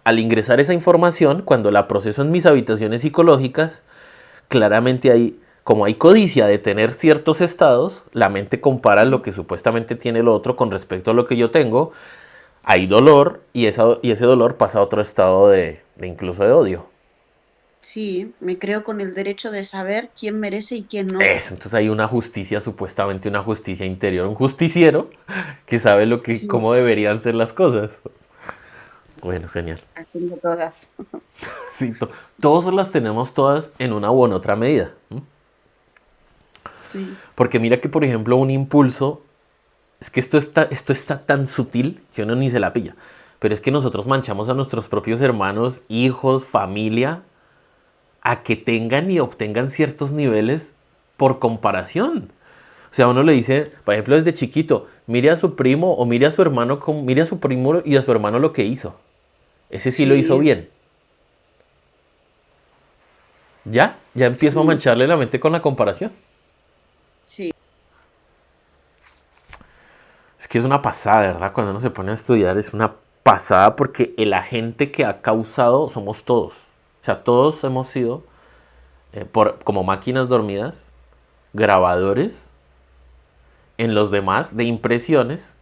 al ingresar esa información, cuando la proceso en mis habitaciones psicológicas, claramente hay como hay codicia de tener ciertos estados, la mente compara lo que supuestamente tiene el otro con respecto a lo que yo tengo. Hay dolor y ese dolor pasa a otro estado de incluso de odio. Sí, me creo con el derecho de saber quién merece y quién no. Eso, entonces hay una justicia, supuestamente una justicia interior, un justiciero que sabe Sí, cómo deberían ser las cosas. Bueno, genial. las tengo todas. Sí, todos las tenemos todas en una u en otra medida. ¿M? Sí, Porque mira que, por ejemplo, un impulso, es que esto está tan sutil que uno ni se la pilla. Pero es que nosotros manchamos a nuestros propios hermanos, hijos, familia, a que tengan y obtengan ciertos niveles por comparación. O sea, uno le dice, por ejemplo, desde chiquito, mire a su primo o mire a su hermano, mire a su primo y a su hermano lo que hizo. Ese sí lo hizo sí, bien. Ya empiezo a sí, mancharle la mente con la comparación. sí, Es que es una pasada, ¿verdad? Cuando uno se pone a estudiar es una pasada porque el agente que ha causado somos todos. O sea, todos hemos sido, como máquinas dormidas, grabadores en los demás de impresiones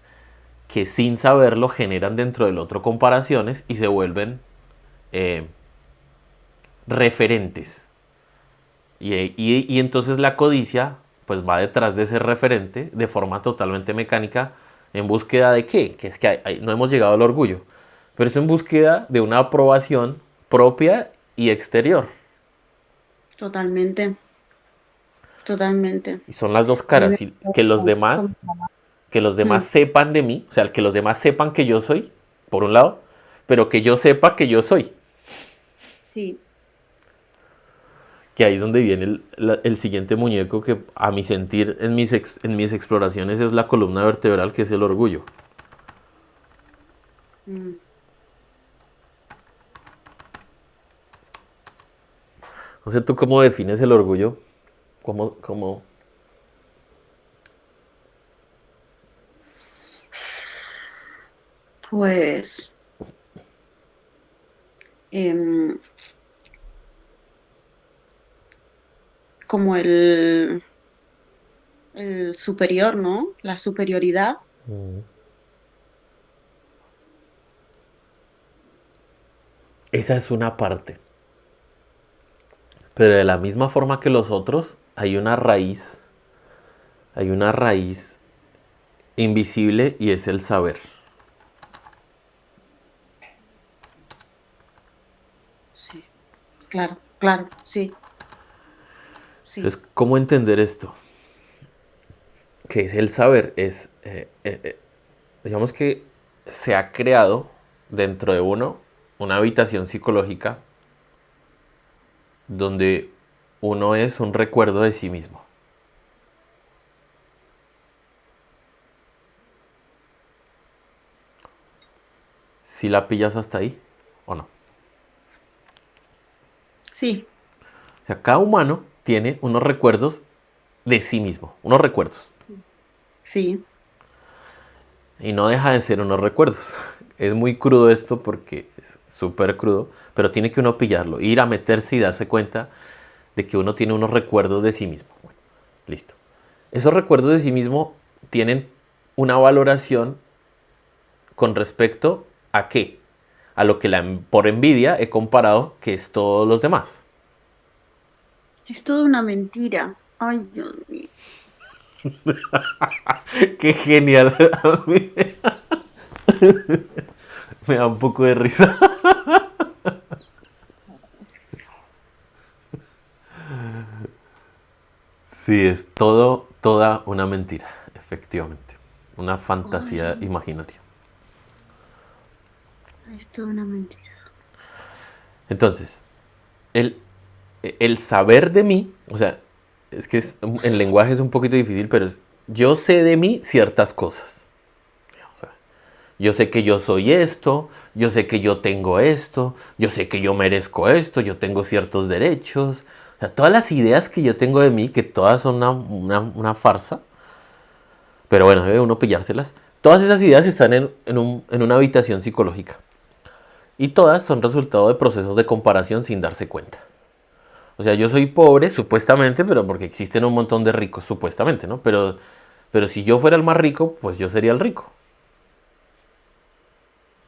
que sin saberlo generan dentro del otro comparaciones y se vuelven eh, referentes. Y entonces la codicia pues va detrás de ese referente de forma totalmente mecánica en búsqueda de qué, que es que no hemos llegado al orgullo, pero es en búsqueda de una aprobación propia y exterior. totalmente, totalmente. Y son las dos A mí me caras, y pasa que los demás Mm, sepan de mí, o sea, que los demás sepan que yo soy, por un lado, pero que yo sepa que yo soy. sí, Que ahí es donde viene el siguiente muñeco que a mi sentir en mis exploraciones es la columna vertebral, que es el orgullo. mm, No sé, ¿tú cómo defines el orgullo? ¿Cómo? pues em, como el superior, ¿no? La superioridad. Esa es una parte. Pero de la misma forma que los otros, hay una raíz invisible y es el saber. Sí, claro, claro, sí, sí, Entonces, ¿cómo entender esto? Que es el saber, digamos que se ha creado dentro de uno una habitación psicológica donde uno es un recuerdo de sí mismo. Si la pillas hasta ahí o no. sí, O sea, cada humano tiene unos recuerdos de sí mismo, unos recuerdos. sí, Y no deja de ser unos recuerdos. Es muy crudo esto porque es súper crudo, pero tiene que uno pillarlo, ir a meterse y darse cuenta de que uno tiene unos recuerdos de sí mismo. Bueno, listo. Esos recuerdos de sí mismo tienen una valoración con respecto a qué, a lo que por envidia he comparado que es todos los demás. es toda una mentira. Ay, Dios mío. Qué genial. A mí me da un poco de risa. Sí, es toda una mentira, efectivamente. Una Ay, fantasía imaginaria. es toda una mentira. Entonces, el, el saber de mí, o sea, es que el lenguaje es un poquito difícil, pero yo sé de mí ciertas cosas. O sea, yo sé que yo soy esto, yo sé que yo tengo esto, yo sé que yo merezco esto, yo tengo ciertos derechos. O sea, todas las ideas que yo tengo de mí, que todas son una farsa, pero bueno, debe uno pillárselas. Todas esas ideas están en una habitación psicológica. Y todas son resultado de procesos de comparación sin darse cuenta. O sea, yo soy pobre, supuestamente, pero porque existen un montón de ricos, supuestamente, ¿no? Pero si yo fuera el más rico, pues yo sería el rico.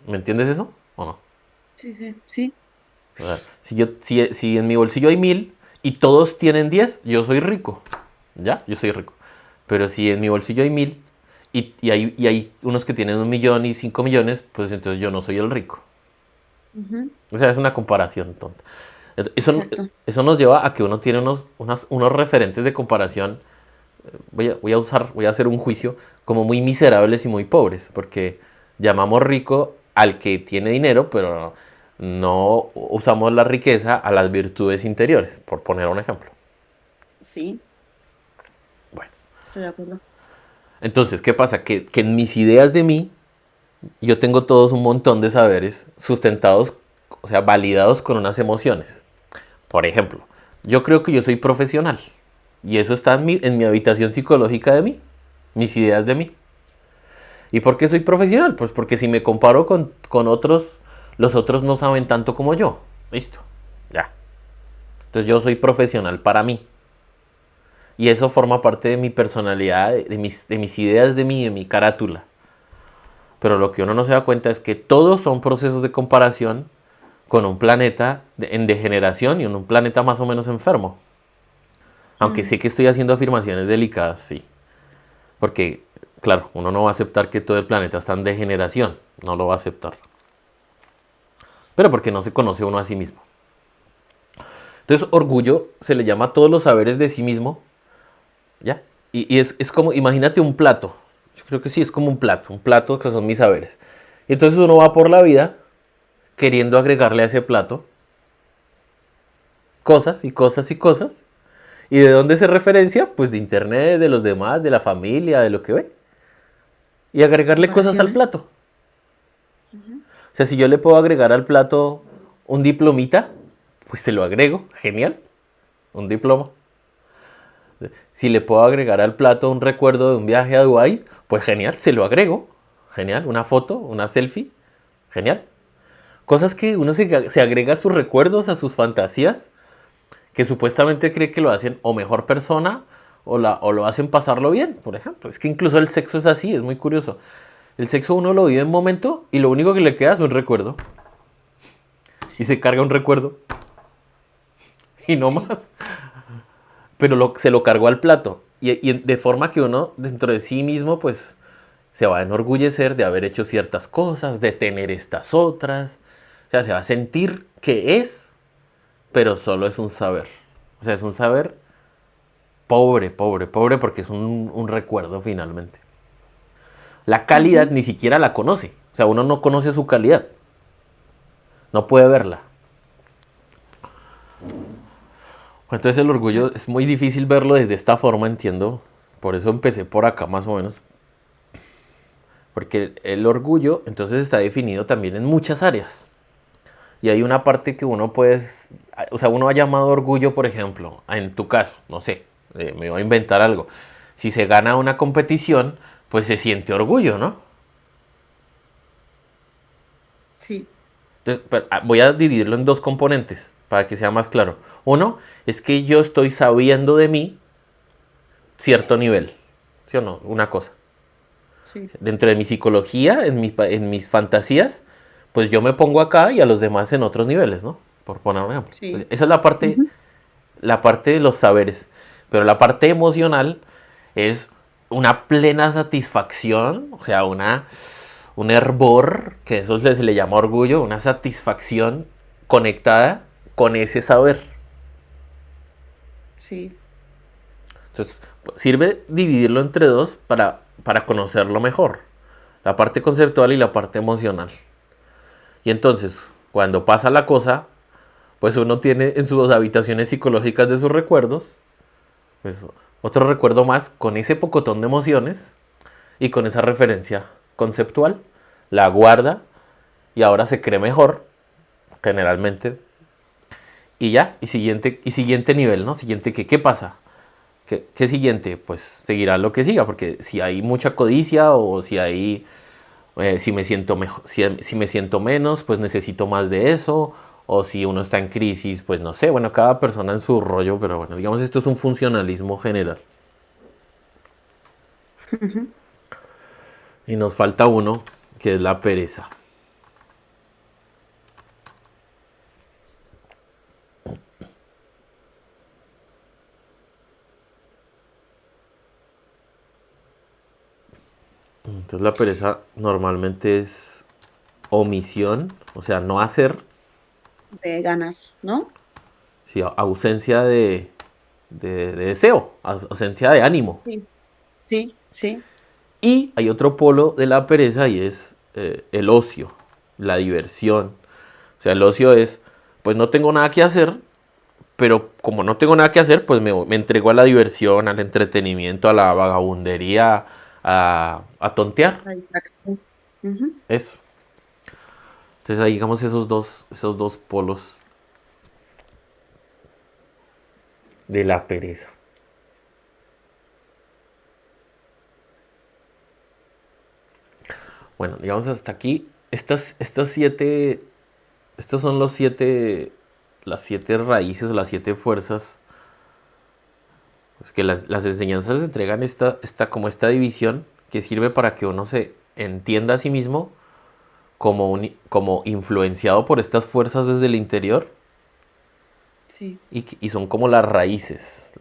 ¿Me entiendes eso? ¿O no? Sí, sí, sí. O sea, si en mi bolsillo hay 1000 y todos tienen 10, yo soy rico. ¿Ya? Yo soy rico. Pero si en mi bolsillo hay 1000 y hay unos que tienen 1 millón y 5 millones, pues entonces yo no soy el rico. Ujú, O sea, es una comparación tonta. Eso, exacto. eso nos lleva a que uno tiene unos referentes de comparación. Voy a hacer un juicio como muy miserables y muy pobres, porque llamamos rico al que tiene dinero, pero no usamos la riqueza a las virtudes interiores, por poner un ejemplo. Sí, Bueno, estoy de acuerdo. entonces, ¿qué pasa? Que en mis ideas de mí, yo tengo todos un montón de saberes sustentados, o sea, validados con unas emociones. Por ejemplo, yo creo que yo soy profesional y eso está en mi habitación psicológica de mí, mis ideas de mí. ¿Y por qué soy profesional? Pues porque si me comparo con otros, los otros no saben tanto como yo. Listo, ya. Entonces yo soy profesional para mí. Y eso forma parte de mi personalidad, de mis ideas de mí, de mi carátula. Pero lo que uno no se da cuenta es que todos son procesos de comparación con un planeta en degeneración y en un planeta más o menos enfermo. Aunque Mm, sé que estoy haciendo afirmaciones delicadas, sí. Porque, claro, uno no va a aceptar que todo el planeta está en degeneración. No lo va a aceptar. Pero porque no se conoce uno a sí mismo. Entonces, orgullo se le llama a todos los saberes de sí mismo, ¿ya? Y es como, imagínate un plato. Yo creo que sí, es como un plato que son mis saberes. Y entonces uno va por la vida queriendo agregarle a ese plato cosas y cosas y cosas. ¿Y de dónde se referencia? Pues de internet, de los demás, de la familia, de lo que ve. Y agregarle cosas al comparaciones. plato. Ujú, O sea, si yo le puedo agregar al plato un diplomita, pues se lo agrego. Genial. Un diploma. Si le puedo agregar al plato un recuerdo de un viaje a Dubái, pues genial, se lo agrego. Genial. Una foto, una selfie. Genial. Cosas que uno se agrega a sus recuerdos, a sus fantasías, que supuestamente cree que lo hacen o mejor persona o lo hacen pasarlo bien, por ejemplo. Es que incluso el sexo es así, es muy curioso. El sexo uno lo vive en un momento y lo único que le queda es un recuerdo. Y sí, se carga un recuerdo y no sí. más. Pero se lo cargó al plato. Y de forma que uno dentro de sí mismo pues se va a enorgullecer de haber hecho ciertas cosas, de tener estas otras. O sea, se va a sentir que es, pero solo es un saber. O sea, es un saber pobre, pobre, pobre porque es un recuerdo finalmente. La calidad Ujú, ni siquiera la conoce. O sea, uno no conoce su calidad. No puede verla. Entonces el orgullo exacto. es muy difícil verlo desde esta forma, entiendo. Por eso empecé por acá más o menos. Porque el orgullo entonces está definido también en muchas áreas. Y hay una parte que uno puede, o sea, uno ha llamado orgullo, por ejemplo, en tu caso, no sé, me voy a inventar algo. Si se gana una competición, pues se siente orgullo, ¿no? Sí, Entonces, voy a dividirlo en dos componentes para que sea más claro. Uno es que yo estoy sabiendo de mí cierto nivel, ¿sí o no? Una cosa. sí. Dentro de mi psicología, en mis fantasías, pues yo me pongo acá y a los demás en otros niveles, ¿no? Por poner un ejemplo. Sí. Esa es Ujú, la parte de los saberes. Pero la parte emocional es una plena satisfacción, o sea, un hervor, que eso se le llama orgullo, una satisfacción conectada con ese saber. sí. Entonces, sirve dividirlo entre dos para conocerlo mejor. La parte conceptual y la parte emocional. Y entonces, cuando pasa la cosa, pues uno tiene en sus habitaciones psicológicas de sus recuerdos, pues otro recuerdo más con ese pocotón de emociones y con esa referencia conceptual, la guarda y ahora se cree mejor, generalmente, y ya, y siguiente nivel, ¿no? Siguiente, ¿qué pasa? ¿Qué siguiente? Pues seguirá lo que siga, porque si hay mucha codicia o si me siento mejor, si me siento menos, pues necesito más de eso, o si uno está en crisis, pues no sé, bueno, cada persona en su rollo, pero bueno, digamos esto es un funcionalismo general. Ujú. Y nos falta uno, que es la pereza. Entonces la pereza normalmente es omisión, o sea, no hacer, De ganas, ¿no? sí, ausencia de deseo, ausencia de ánimo. Sí, sí, sí. Y hay otro polo de la pereza y es el ocio, la diversión. O sea, el ocio es, pues no tengo nada que hacer, pero como no tengo nada que hacer, pues me entrego a la diversión, al entretenimiento, a la vagabundería, a tontear. La distracción. Ujú. Eso. Entonces ahí digamos esos dos polos de la pereza. Bueno, digamos hasta aquí. Estas siete, estos son los siete, las siete raíces, las siete fuerzas. Pues que las enseñanzas entregan como esta división que sirve para que uno se entienda a sí mismo como, como influenciado por estas fuerzas desde el interior Sí. y son como las raíces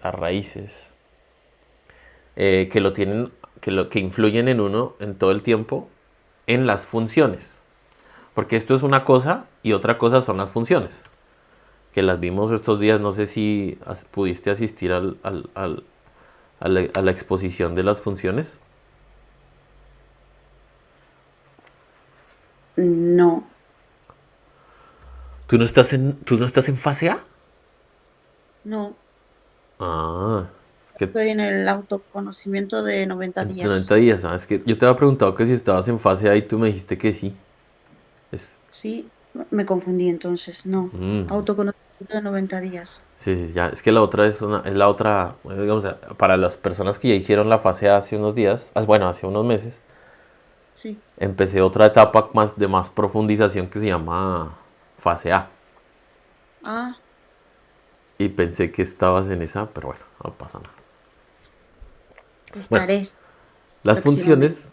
que lo tienen, que influyen en uno en todo el tiempo en las funciones. Porque esto es una cosa y otra cosa son las funciones. Que las vimos estos días, no sé si pudiste asistir a la exposición de las funciones. No, Tú no estás en fase A? no. Ah, es que Estoy en el autoconocimiento de 90 en 90 días. días, ¿sabes? Que yo te había preguntado que si estabas en fase A y tú me dijiste que sí. Es, Sí, me confundí entonces. No. mm, Autoconocimiento de 90 días. sí, sí, ya. Es que la otra es la otra, bueno, digamos, para las personas que ya hicieron la fase A hace unos días, bueno, hace unos meses, Sí. empecé otra etapa de más profundización que se llama fase A. Ah, Y pensé que estabas en esa, pero bueno, no pasa nada. Bueno, estaré las próximamente. funciones,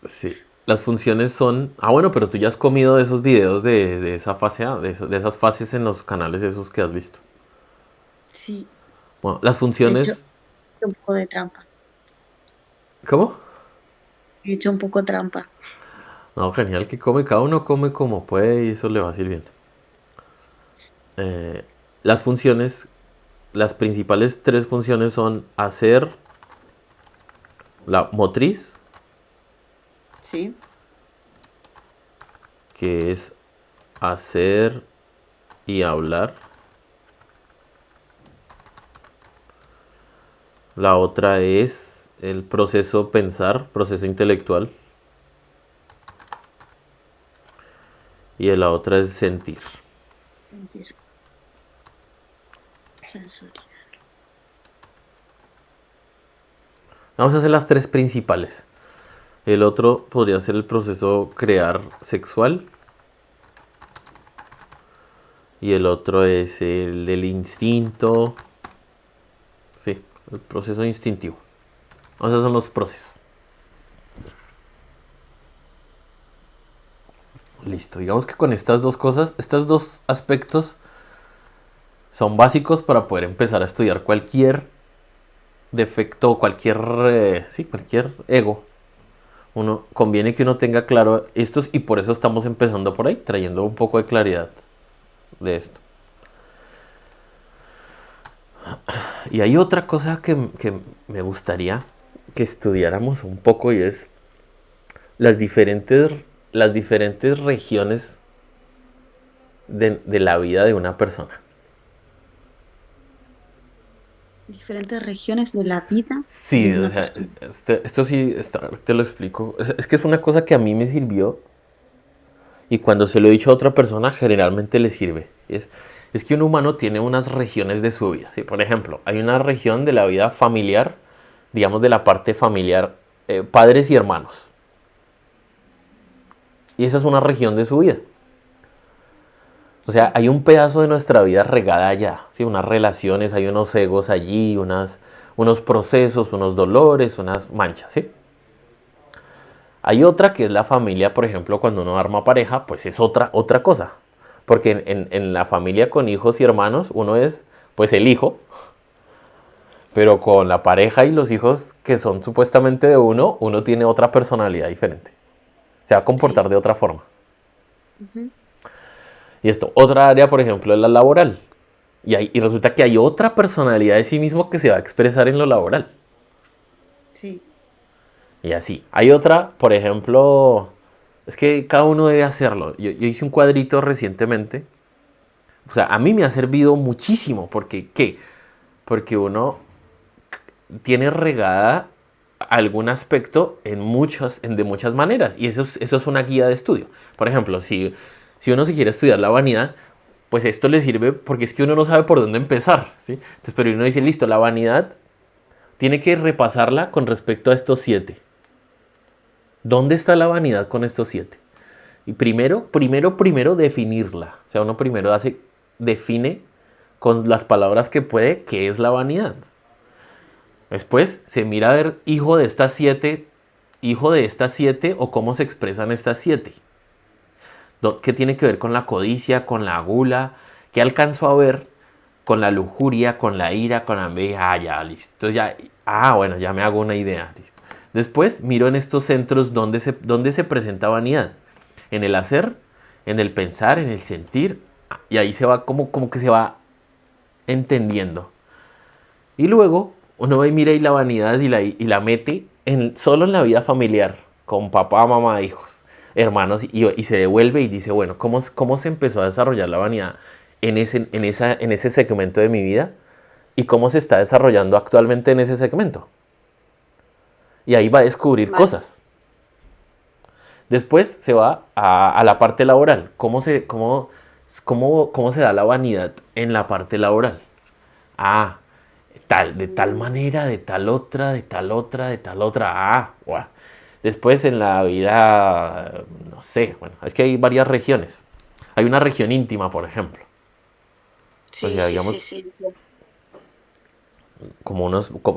sí, las funciones son... Ah, bueno, pero tú ya has comido de esos videos de esa fase A, de esas fases en los canales esos que has visto. Sí, Bueno, las he hecho funciones... un poco de trampa. ¿Cómo? He hecho un poco trampa. No, genial que come, cada uno come como puede y eso le va sirviendo. Eh, las funciones, las principales tres funciones son hacer la motriz, Sí, que es hacer y hablar. La otra es el proceso pensar, proceso intelectual. Y la otra es sentir. sentir, sensorial. Vamos a hacer las tres principales. El otro podría ser el proceso crear sexual. Y el otro es el del instinto. Sí, el proceso instintivo. Esos son los procesos. Listo. Digamos que con estas dos cosas, estos dos aspectos son básicos para poder empezar a estudiar cualquier defecto, cualquier ego. Uno conviene que uno tenga claro estos y por eso estamos empezando por ahí, trayendo un poco de claridad de esto. Y hay otra cosa que me gustaría que estudiáramos un poco y es las diferentes, las diferentes regiones de la vida de una persona. Diferentes regiones de la vida Sí, de o una sea, persona. esto sí, te lo explico. Es que es una cosa que a mí me sirvió y cuando se lo he dicho a otra persona generalmente le sirve. Es que un humano tiene unas regiones de su vida. ¿Sí? Por ejemplo, hay una región de la vida familiar, digamos de la parte familiar, padres y hermanos. Y esa es una región de su vida. O sea, hay un pedazo de nuestra vida regada allá, ¿sí? Unas relaciones, hay unos egos allí, unos procesos, unos dolores, unas manchas, ¿sí? Hay otra que es la familia, por ejemplo, cuando uno arma pareja, pues es otra cosa. Porque en la familia con hijos y hermanos, uno es pues el hijo, pero con la pareja y los hijos que son supuestamente de uno tiene otra personalidad diferente. Se va a Sí. comportar de otra forma. Ujú. Y esto, otra área, por ejemplo, es la laboral. Y resulta que hay otra personalidad de sí mismo que se va a expresar en lo laboral. Sí. Y así. Hay otra, por ejemplo, es que cada uno debe hacerlo. Yo hice un cuadrito recientemente. O sea, a mí me ha servido muchísimo. Porque, ¿qué? Porque uno tiene regada algún aspecto de muchas maneras. Y eso es una guía de estudio. Por ejemplo, si uno se quiere estudiar la vanidad, pues esto le sirve porque es que uno no sabe por dónde empezar. ¿Sí? Entonces, pero uno dice, listo, la vanidad tiene que repasarla con respecto a estos siete. ¿Dónde está la vanidad con estos siete? Y primero definirla. O sea, uno primero define con las palabras que puede qué es la vanidad. Después se mira a ver hijo de estas siete o cómo se expresan estas siete. ¿Qué tiene que ver con la codicia, con la gula? ¿Qué alcanzó a ver con la lujuria, con la ira, con la envidia? Ah, ya, listo. Entonces ya, bueno, ya me hago una idea. Listo. Después miro en estos centros dónde se presenta vanidad. En el hacer, en el pensar, en el sentir. Y ahí se va como que se va entendiendo. Y luego uno va y mira y la vanidad y la mete solo en la vida familiar, con papá, mamá, hijos, hermanos, y se devuelve y dice, bueno, ¿cómo se empezó a desarrollar la vanidad en ese segmento de mi vida? ¿Y cómo se está desarrollando actualmente en ese segmento? Y ahí va a descubrir Vale. cosas. Después se va a la parte laboral. ¿Cómo se da la vanidad en la parte laboral? Ah, de tal Mm. manera, de tal otra, de tal otra, de tal otra. Guau. Después en la vida, no sé, bueno, es que hay varias regiones. Hay una región íntima, por ejemplo. O Sí, sea, sí, sí, digamos, sí.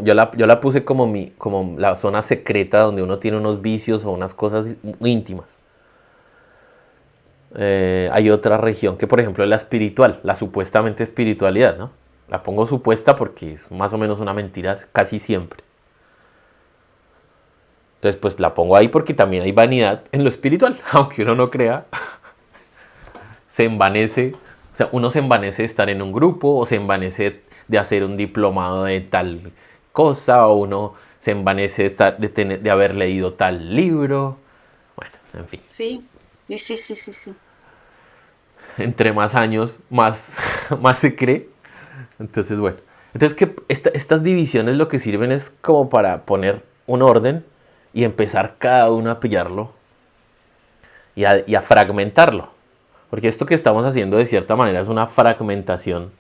yo la puse como la zona secreta donde uno tiene unos vicios o unas cosas íntimas. Hay otra región que, por ejemplo, es la espiritual, la supuestamente espiritualidad, ¿no? La pongo supuesta porque es más o menos una mentira casi siempre. Entonces, pues la pongo ahí porque también hay vanidad en lo espiritual. Aunque uno no crea, se envanece. O sea, uno se envanece de estar en un grupo o se envanece de hacer un diplomado de tal cosa o uno se envanece de haber leído tal libro. Bueno, en fin. Sí, sí, sí, sí, sí, sí. Entre más años, más se cree. Entonces, bueno. Entonces, que estas divisiones lo que sirven es como para poner un orden y empezar cada uno a pillarlo y a fragmentarlo. Porque esto que estamos haciendo de cierta manera es una fragmentación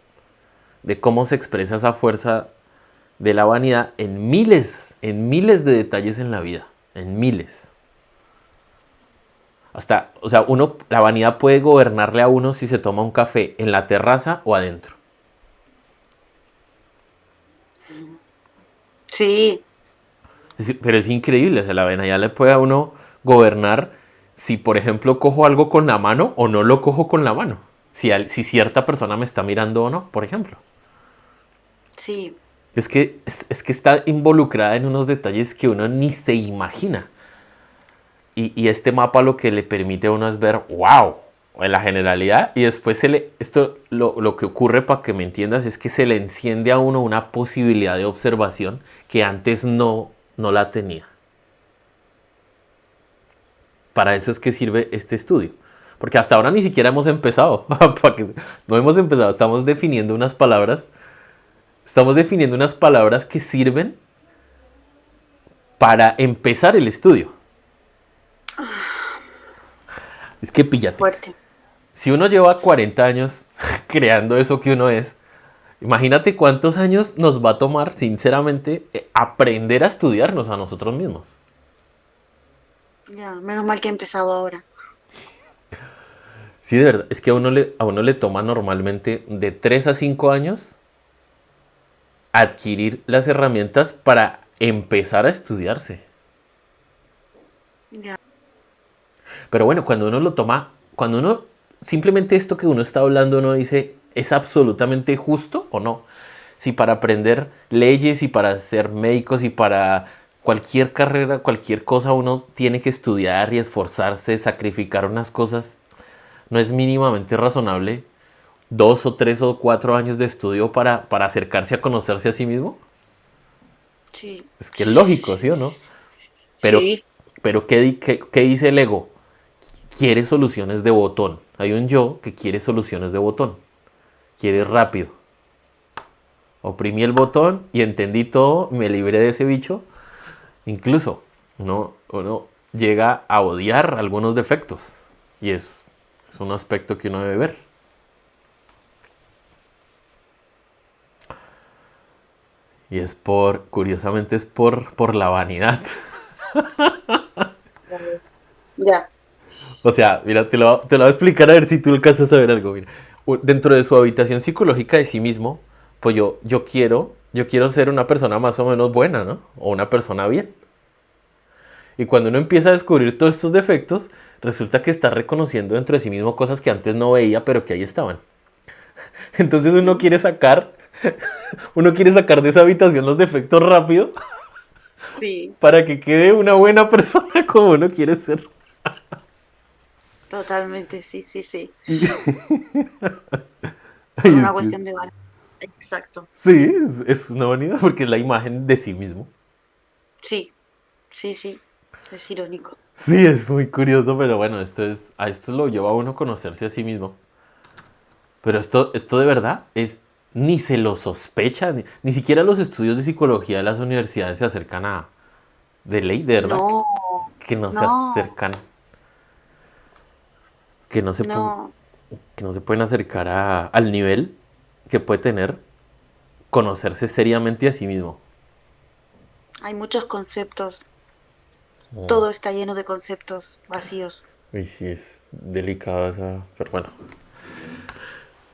de cómo se expresa esa fuerza de la vanidad en miles de detalles en la vida, en miles. O sea, la vanidad puede gobernarle a uno si se toma un café en la terraza o adentro. Sí, Pero es increíble, o sea, la vanidad le puede a uno gobernar si, por ejemplo, cojo algo con la mano o no lo cojo con la mano. Si cierta persona me está mirando o no, por ejemplo. sí. Es que está involucrada en unos detalles que uno ni se imagina. Y este mapa lo que le permite a uno es ver, wow, en la generalidad. Y después lo que ocurre, para que me entiendas, es que se le enciende a uno una posibilidad de observación que antes no la tenía. Para eso es que sirve este estudio. Porque hasta ahora ni siquiera hemos empezado. No hemos empezado, estamos definiendo unas palabras que sirven para empezar el estudio. Ah, Es que píllate. fuerte. Si uno lleva 40 años creando eso que uno es, imagínate cuántos años nos va a tomar, sinceramente, aprender a estudiarnos a nosotros mismos. Ya, menos mal que he empezado ahora. Sí, de verdad, es que a uno le toma normalmente de 3 a 5 años adquirir las herramientas para empezar a estudiarse. Ya, Pero bueno, cuando uno lo toma, cuando uno, simplemente esto que uno está hablando, uno dice, ¿es absolutamente justo o no? Si para aprender leyes y para ser médicos y para cualquier carrera, cualquier cosa, uno tiene que estudiar y esforzarse, sacrificar unas cosas, no es mínimamente razonable 2 o 3 o 4 años de estudio para acercarse a conocerse a sí mismo. sí, Es que es sí, sí, sí, lógico, sí. ¿sí o no? Pero, Sí, pero ¿qué dice el ego? Quiere soluciones de botón. Hay un yo que quiere soluciones de botón. Quiere rápido. Oprimí el botón y entendí todo, me libré de ese bicho. Incluso uno llega a odiar algunos defectos. Y es un aspecto que uno debe ver. Y curiosamente es por la vanidad. ya, O sea, mira, te lo voy a explicar a ver si tú alcanzas a ver algo. Mira, dentro de su habitación psicológica de sí mismo, pues yo quiero ser una persona más o menos buena, ¿no? O una persona bien. Y cuando uno empieza a descubrir todos estos defectos, resulta que está reconociendo dentro de sí mismo cosas que antes no veía, pero que ahí estaban. Entonces sí, uno quiere sacar de esa habitación los defectos rápido sí, para que quede una buena persona como uno quiere ser. totalmente, sí, sí, sí. Y, Por ay, es una que cuestión de valor. Exacto. sí, es una vanidad porque es la imagen de sí mismo. Sí, sí, sí. Es irónico. Sí, es muy curioso, pero bueno, a esto lo lleva a uno a conocerse a sí mismo. Pero esto de verdad ni se lo sospecha, ni siquiera los estudios de psicología de las universidades se acercan de ley, de verdad, No, que no se no, acercan, que no se, no. que no se pueden acercar al nivel que puede tener conocerse seriamente a sí mismo. Hay muchos conceptos. Todo está lleno de conceptos vacíos. Y sí, es delicado esa, pero bueno.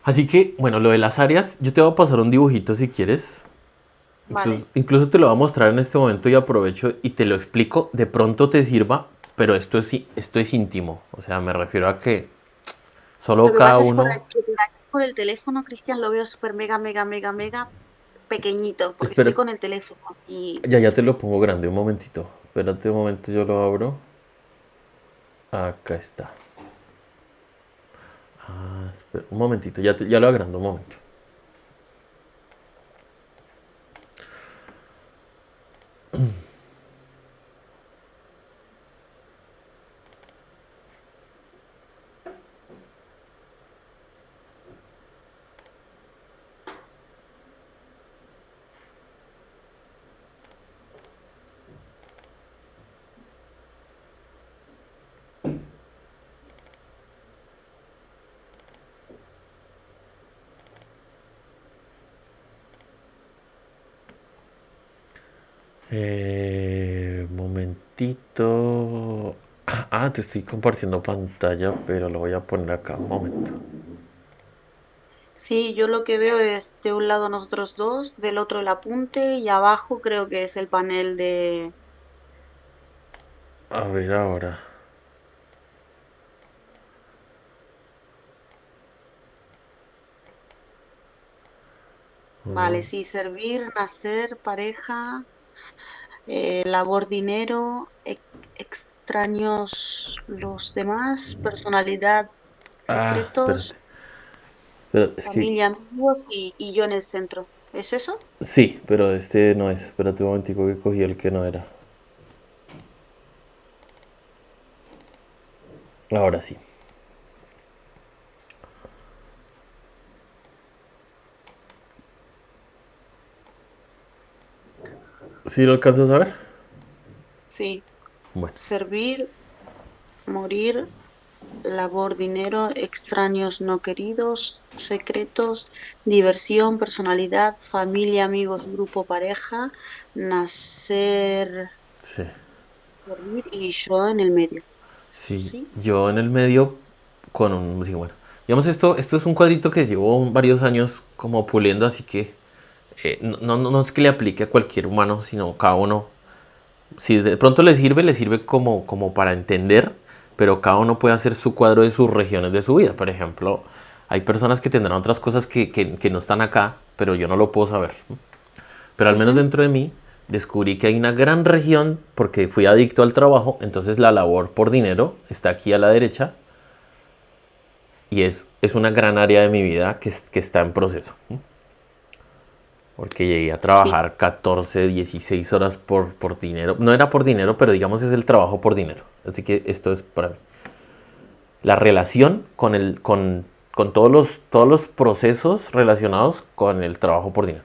Así que, bueno, lo de las áreas, yo te voy a pasar un dibujito si quieres. Incluso, Vale. incluso te lo voy a mostrar en este momento y aprovecho y te lo explico. De pronto te sirva, pero esto es íntimo. O sea, me refiero a que solo Lo que cada pasa es uno... que por el teléfono, Cristian, lo veo súper mega, mega, mega, mega pequeñito, porque estoy Espera, con el teléfono y ya te lo pongo grande, un momentito. Espérate un momento, yo lo abro. Acá está. Espera, un momentito, ya lo agrando, un momento. Momentito. Te estoy compartiendo pantalla, pero lo voy a poner acá, un momento. sí, yo lo que veo es de un lado nosotros dos, del otro el apunte y abajo creo que es el panel de... A ver ahora. Vale, sí, servir, nacer, pareja, labor, dinero, extraños los demás, personalidad, Espérate. secretos, Espérate, es que... familia, amigos y yo en el centro. ¿Es eso? Sí, pero este no es. Espérate un momentico que cogí el que no era. Ahora sí. ¿Sí lo alcanzas a ver? Sí, Bueno. servir, morir, labor, dinero, extraños no queridos, secretos, diversión, personalidad, familia, amigos, grupo, pareja, nacer, Sí. morir y yo en el medio. Sí. ¿Sí? Yo en el medio con un... Sí, bueno. Digamos, esto es un cuadrito que llevo varios años como puliendo, así que no es que le aplique a cualquier humano, sino cada uno. Si de pronto le sirve como para entender, pero cada uno puede hacer su cuadro de sus regiones de su vida. Por ejemplo, hay personas que tendrán otras cosas que no están acá, pero yo no lo puedo saber. Pero al menos Ujú. dentro de mí descubrí que hay una gran región, porque fui adicto al trabajo, entonces la labor por dinero está aquí a la derecha y es una gran área de mi vida que está en proceso. Porque llegué a Sí. trabajar 14 16 horas por dinero. No era por dinero, pero digamos es el trabajo por dinero. Así que esto es para mí. La relación con todos los procesos relacionados con el trabajo por dinero.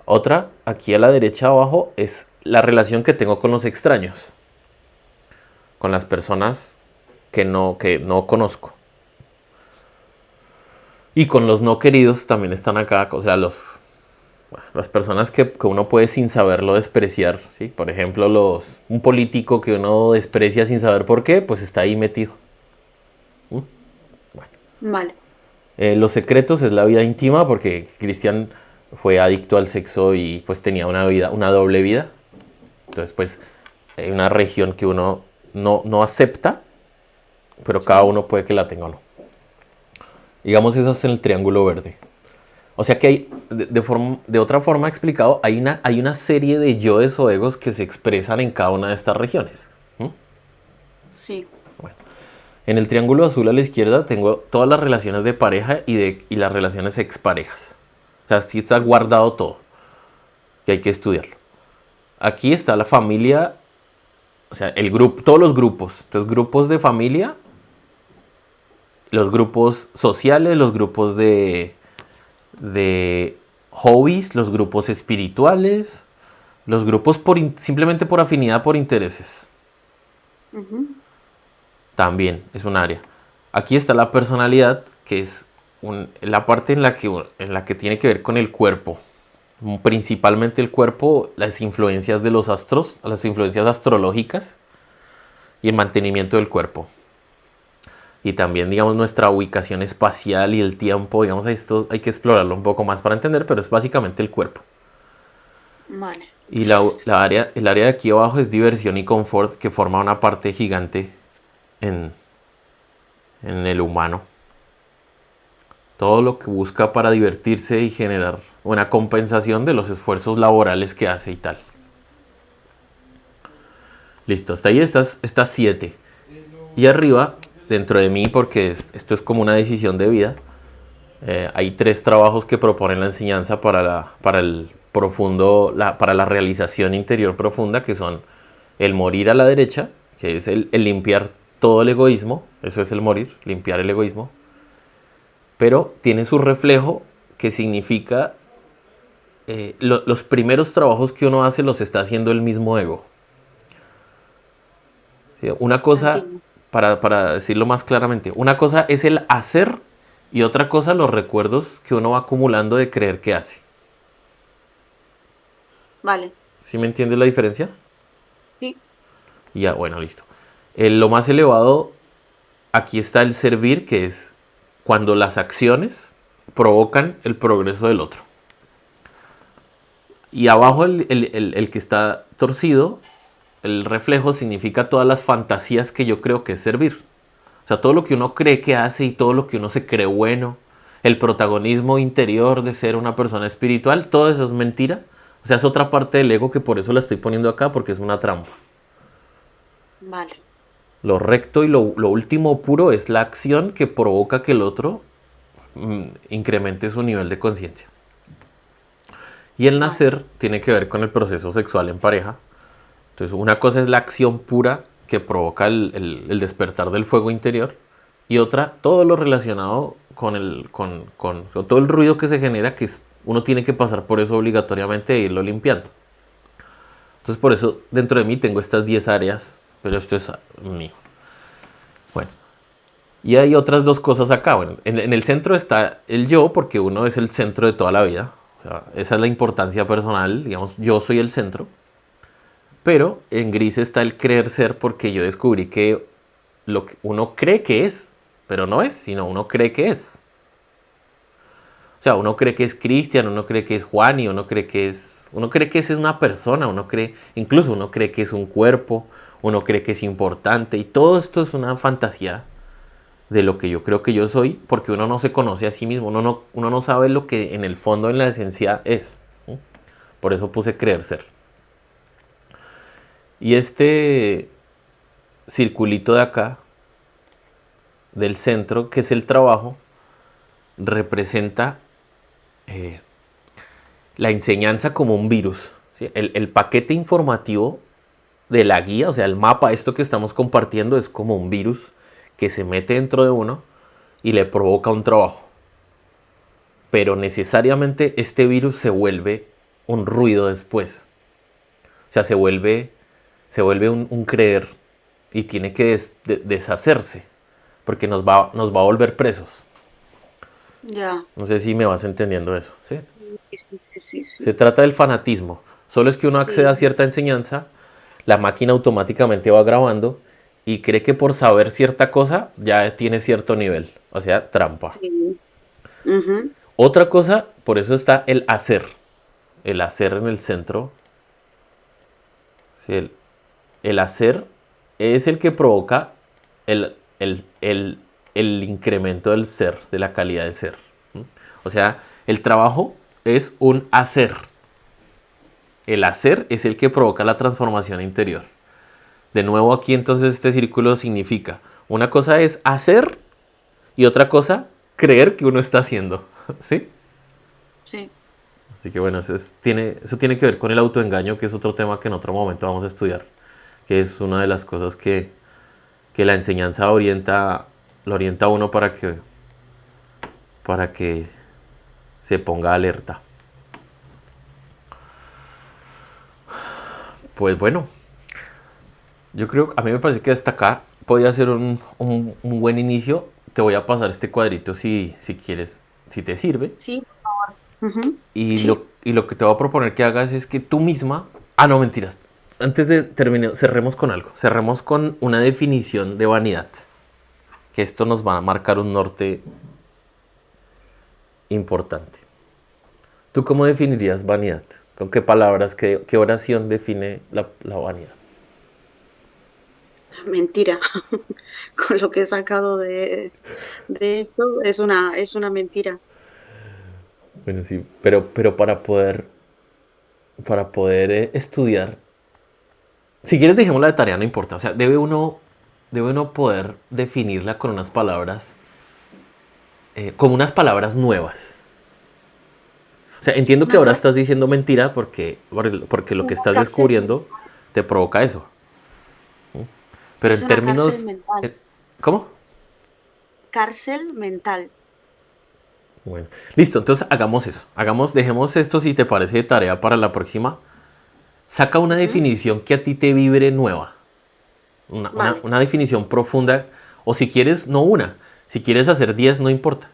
Otra, aquí a la derecha abajo, es la relación que tengo con los extraños. Con las personas que no conozco. Y con los no queridos también están acá. O sea, las personas que uno puede sin saberlo despreciar, ¿sí? Por ejemplo, un político que uno desprecia sin saber por qué, pues está ahí metido. ¿Mm? Bueno. Vale. Los secretos es la vida íntima porque Cristian fue adicto al sexo y pues tenía una vida, una doble vida. Entonces pues hay una región que uno no acepta, pero cada Sí. uno puede que la tenga o no. Digamos eso es en el triángulo verde. O sea que hay, de otra forma explicado, hay una serie de yoes o egos que se expresan en cada una de estas regiones. ¿Mm? Sí. Bueno, en el triángulo azul a la izquierda tengo todas las relaciones de pareja y las relaciones exparejas. O sea, sí está Ujú. guardado todo, que hay que estudiarlo. Aquí está la familia, o sea, el grupo, todos los grupos. Entonces, grupos de familia, los grupos sociales, los grupos de hobbies, los grupos espirituales, los grupos simplemente por afinidad, por intereses. Ujú. También es un área. Aquí está la personalidad, que es la parte en la que tiene que ver con el cuerpo. Principalmente el cuerpo, las influencias de los astros, las influencias astrológicas y el mantenimiento del cuerpo. Y también, digamos, nuestra ubicación espacial y el tiempo, digamos, esto hay que explorarlo un poco más para entender, pero es básicamente el cuerpo. Vale. Y el área de aquí abajo es diversión y confort, que forma una parte gigante en, en el humano. Todo lo que busca para divertirse y generar una compensación de los esfuerzos laborales que hace y tal. Listo, hasta ahí estas 7. Y arriba, dentro de mí, porque esto es como una decisión de vida, hay 3 trabajos que proponen la enseñanza para el profundo, para la realización interior profunda, que son el morir a la derecha, que es el limpiar todo el egoísmo, eso es el morir, limpiar el egoísmo, pero tiene su reflejo que significa los primeros trabajos que uno hace los está haciendo el mismo ego. ¿Sí? Una cosa, Entiendo. para decirlo más claramente, una cosa es el hacer y otra cosa los recuerdos que uno va acumulando de creer que hace. Vale. ¿Sí me entiendes la diferencia? Sí. Y ya, bueno, listo. Lo más elevado, aquí está el servir, que es cuando las acciones provocan el progreso del otro. Y abajo el que está torcido, el reflejo significa todas las fantasías que yo creo que es servir. O sea, todo lo que uno cree que hace y todo lo que uno se cree bueno, el protagonismo interior de ser una persona espiritual, todo eso es mentira. O sea, es otra parte del ego que por eso la estoy poniendo acá porque es una trampa. Vale. Lo recto y lo último puro es la acción que provoca que el otro incremente su nivel de conciencia. Y el Vale. nacer tiene que ver con el proceso sexual en pareja. Entonces, una cosa es la acción pura que provoca el despertar del fuego interior y otra, todo lo relacionado con todo el ruido que se genera, uno tiene que pasar por eso obligatoriamente e irlo limpiando. Entonces, por eso dentro de mí tengo estas 10 áreas, pero esto es mío. Bueno, y hay otras dos cosas acá. Bueno, en el centro está el yo, porque uno es el centro de toda la vida. O sea, esa es la importancia personal, digamos, yo soy el centro. Pero en gris está el creer ser porque yo descubrí que lo que uno cree que es pero no es, sino uno cree que es. O sea, uno cree que es Cristian, uno cree que es Juan y uno cree que esa es una persona, incluso uno cree que es un cuerpo, uno cree que es importante y todo esto es una fantasía de lo que yo creo que yo soy porque uno no se conoce a sí mismo, uno no sabe lo que en el fondo, en la esencia es. ¿Sí? Por eso puse creer ser. Y este circulito de acá, del centro, que es el trabajo, representa eh, la enseñanza como un virus. ¿Sí? El paquete informativo de la guía, o sea, el mapa, esto que estamos compartiendo, es como un virus que se mete dentro de uno y le provoca un trabajo. Pero necesariamente este virus se vuelve un ruido después. O sea, se vuelve un creer y tiene que deshacerse porque nos va a volver presos. Ya. No sé si me vas entendiendo eso. ¿Sí? Sí, sí, sí, sí, Se sí. trata del fanatismo. Solo es que uno accede a Sí, cierta enseñanza, la máquina automáticamente va grabando y cree que por saber cierta cosa ya tiene cierto nivel. O sea, trampa. sí. Ujú. Otra cosa, por eso está el hacer. El hacer en el centro. Sí, el hacer es el que provoca el, el, el, el incremento del ser, de la calidad del ser. ¿Mm? O sea, el trabajo es un hacer. El hacer es el que provoca la transformación interior. De nuevo aquí entonces este círculo significa, una cosa es hacer y otra cosa creer que uno está haciendo. ¿Sí? Sí. Así que bueno, eso tiene que ver con el autoengaño, que es otro tema que en otro momento vamos a estudiar, que es una de las cosas que la enseñanza lo orienta a uno para que se ponga alerta. Pues bueno, yo creo, a mí me parece que hasta acá podría ser un buen inicio. Te voy a pasar este cuadrito si quieres, si te sirve. Sí, por favor. Ujú. Y Sí. lo que te voy a proponer que hagas es que tú misma... Ah, no, mentiras. Antes de terminar, cerremos con algo. Cerremos con una definición de vanidad. Que esto nos va a marcar un norte importante. ¿Tú cómo definirías vanidad? ¿Con qué palabras, qué oración define la vanidad? Mentira. Con lo que he sacado de esto, es una mentira. Bueno, sí, pero para poder estudiar, si quieres dejémosla de tarea, no importa. O sea, debe uno poder definirla con unas palabras, con unas palabras nuevas. O sea, entiendo que Una ahora cárcel, estás diciendo mentira porque lo que una estás cárcel descubriendo mental. te provoca eso. Pero Es en una cárcel términos... mental. ¿Cómo? Cárcel mental. Bueno, listo, entonces hagamos eso. Dejemos esto si te parece de tarea para la próxima. Saca una Ujú. definición que a ti te vibre nueva. Vale, Una definición profunda. O si quieres, no una. Si quieres hacer 10 no importa.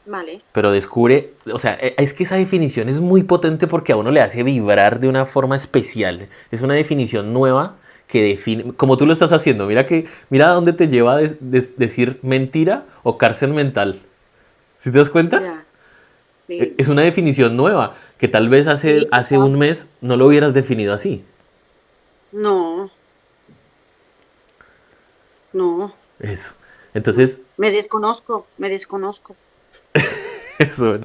vale. Pero descubre, o sea, es que esa definición es muy potente porque a uno le hace vibrar de una forma especial. Es una definición nueva que define, como tú lo estás haciendo, mira a dónde te lleva decir mentira o cárcel mental. ¿Sí te das cuenta? Ya. Sí. Es una definición nueva que tal vez Sí, hace un mes no lo hubieras definido así. no, no, Eso. no. Entonces, Me desconozco, me desconozco. eso,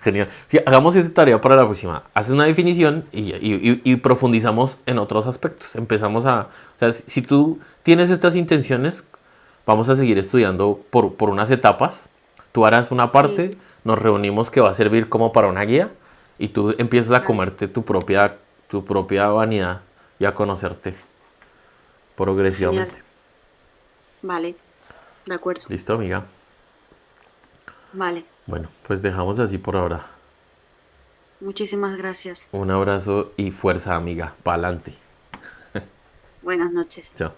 genial. Sí, hagamos esa tarea para la próxima. Haces una definición y profundizamos en otros aspectos. O sea, si tú tienes estas intenciones, vamos a seguir estudiando por unas etapas. Tú harás una Sí, parte, nos reunimos que va a servir como para una guía y tú empiezas a vale, comerte tu propia vanidad y a conocerte progresivamente. genial. Vale, de acuerdo. ¿Listo, amiga? Vale, Bueno, pues dejamos así por ahora. muchísimas gracias. Un abrazo y fuerza, amiga. Pa'lante. Buenas noches. Chao.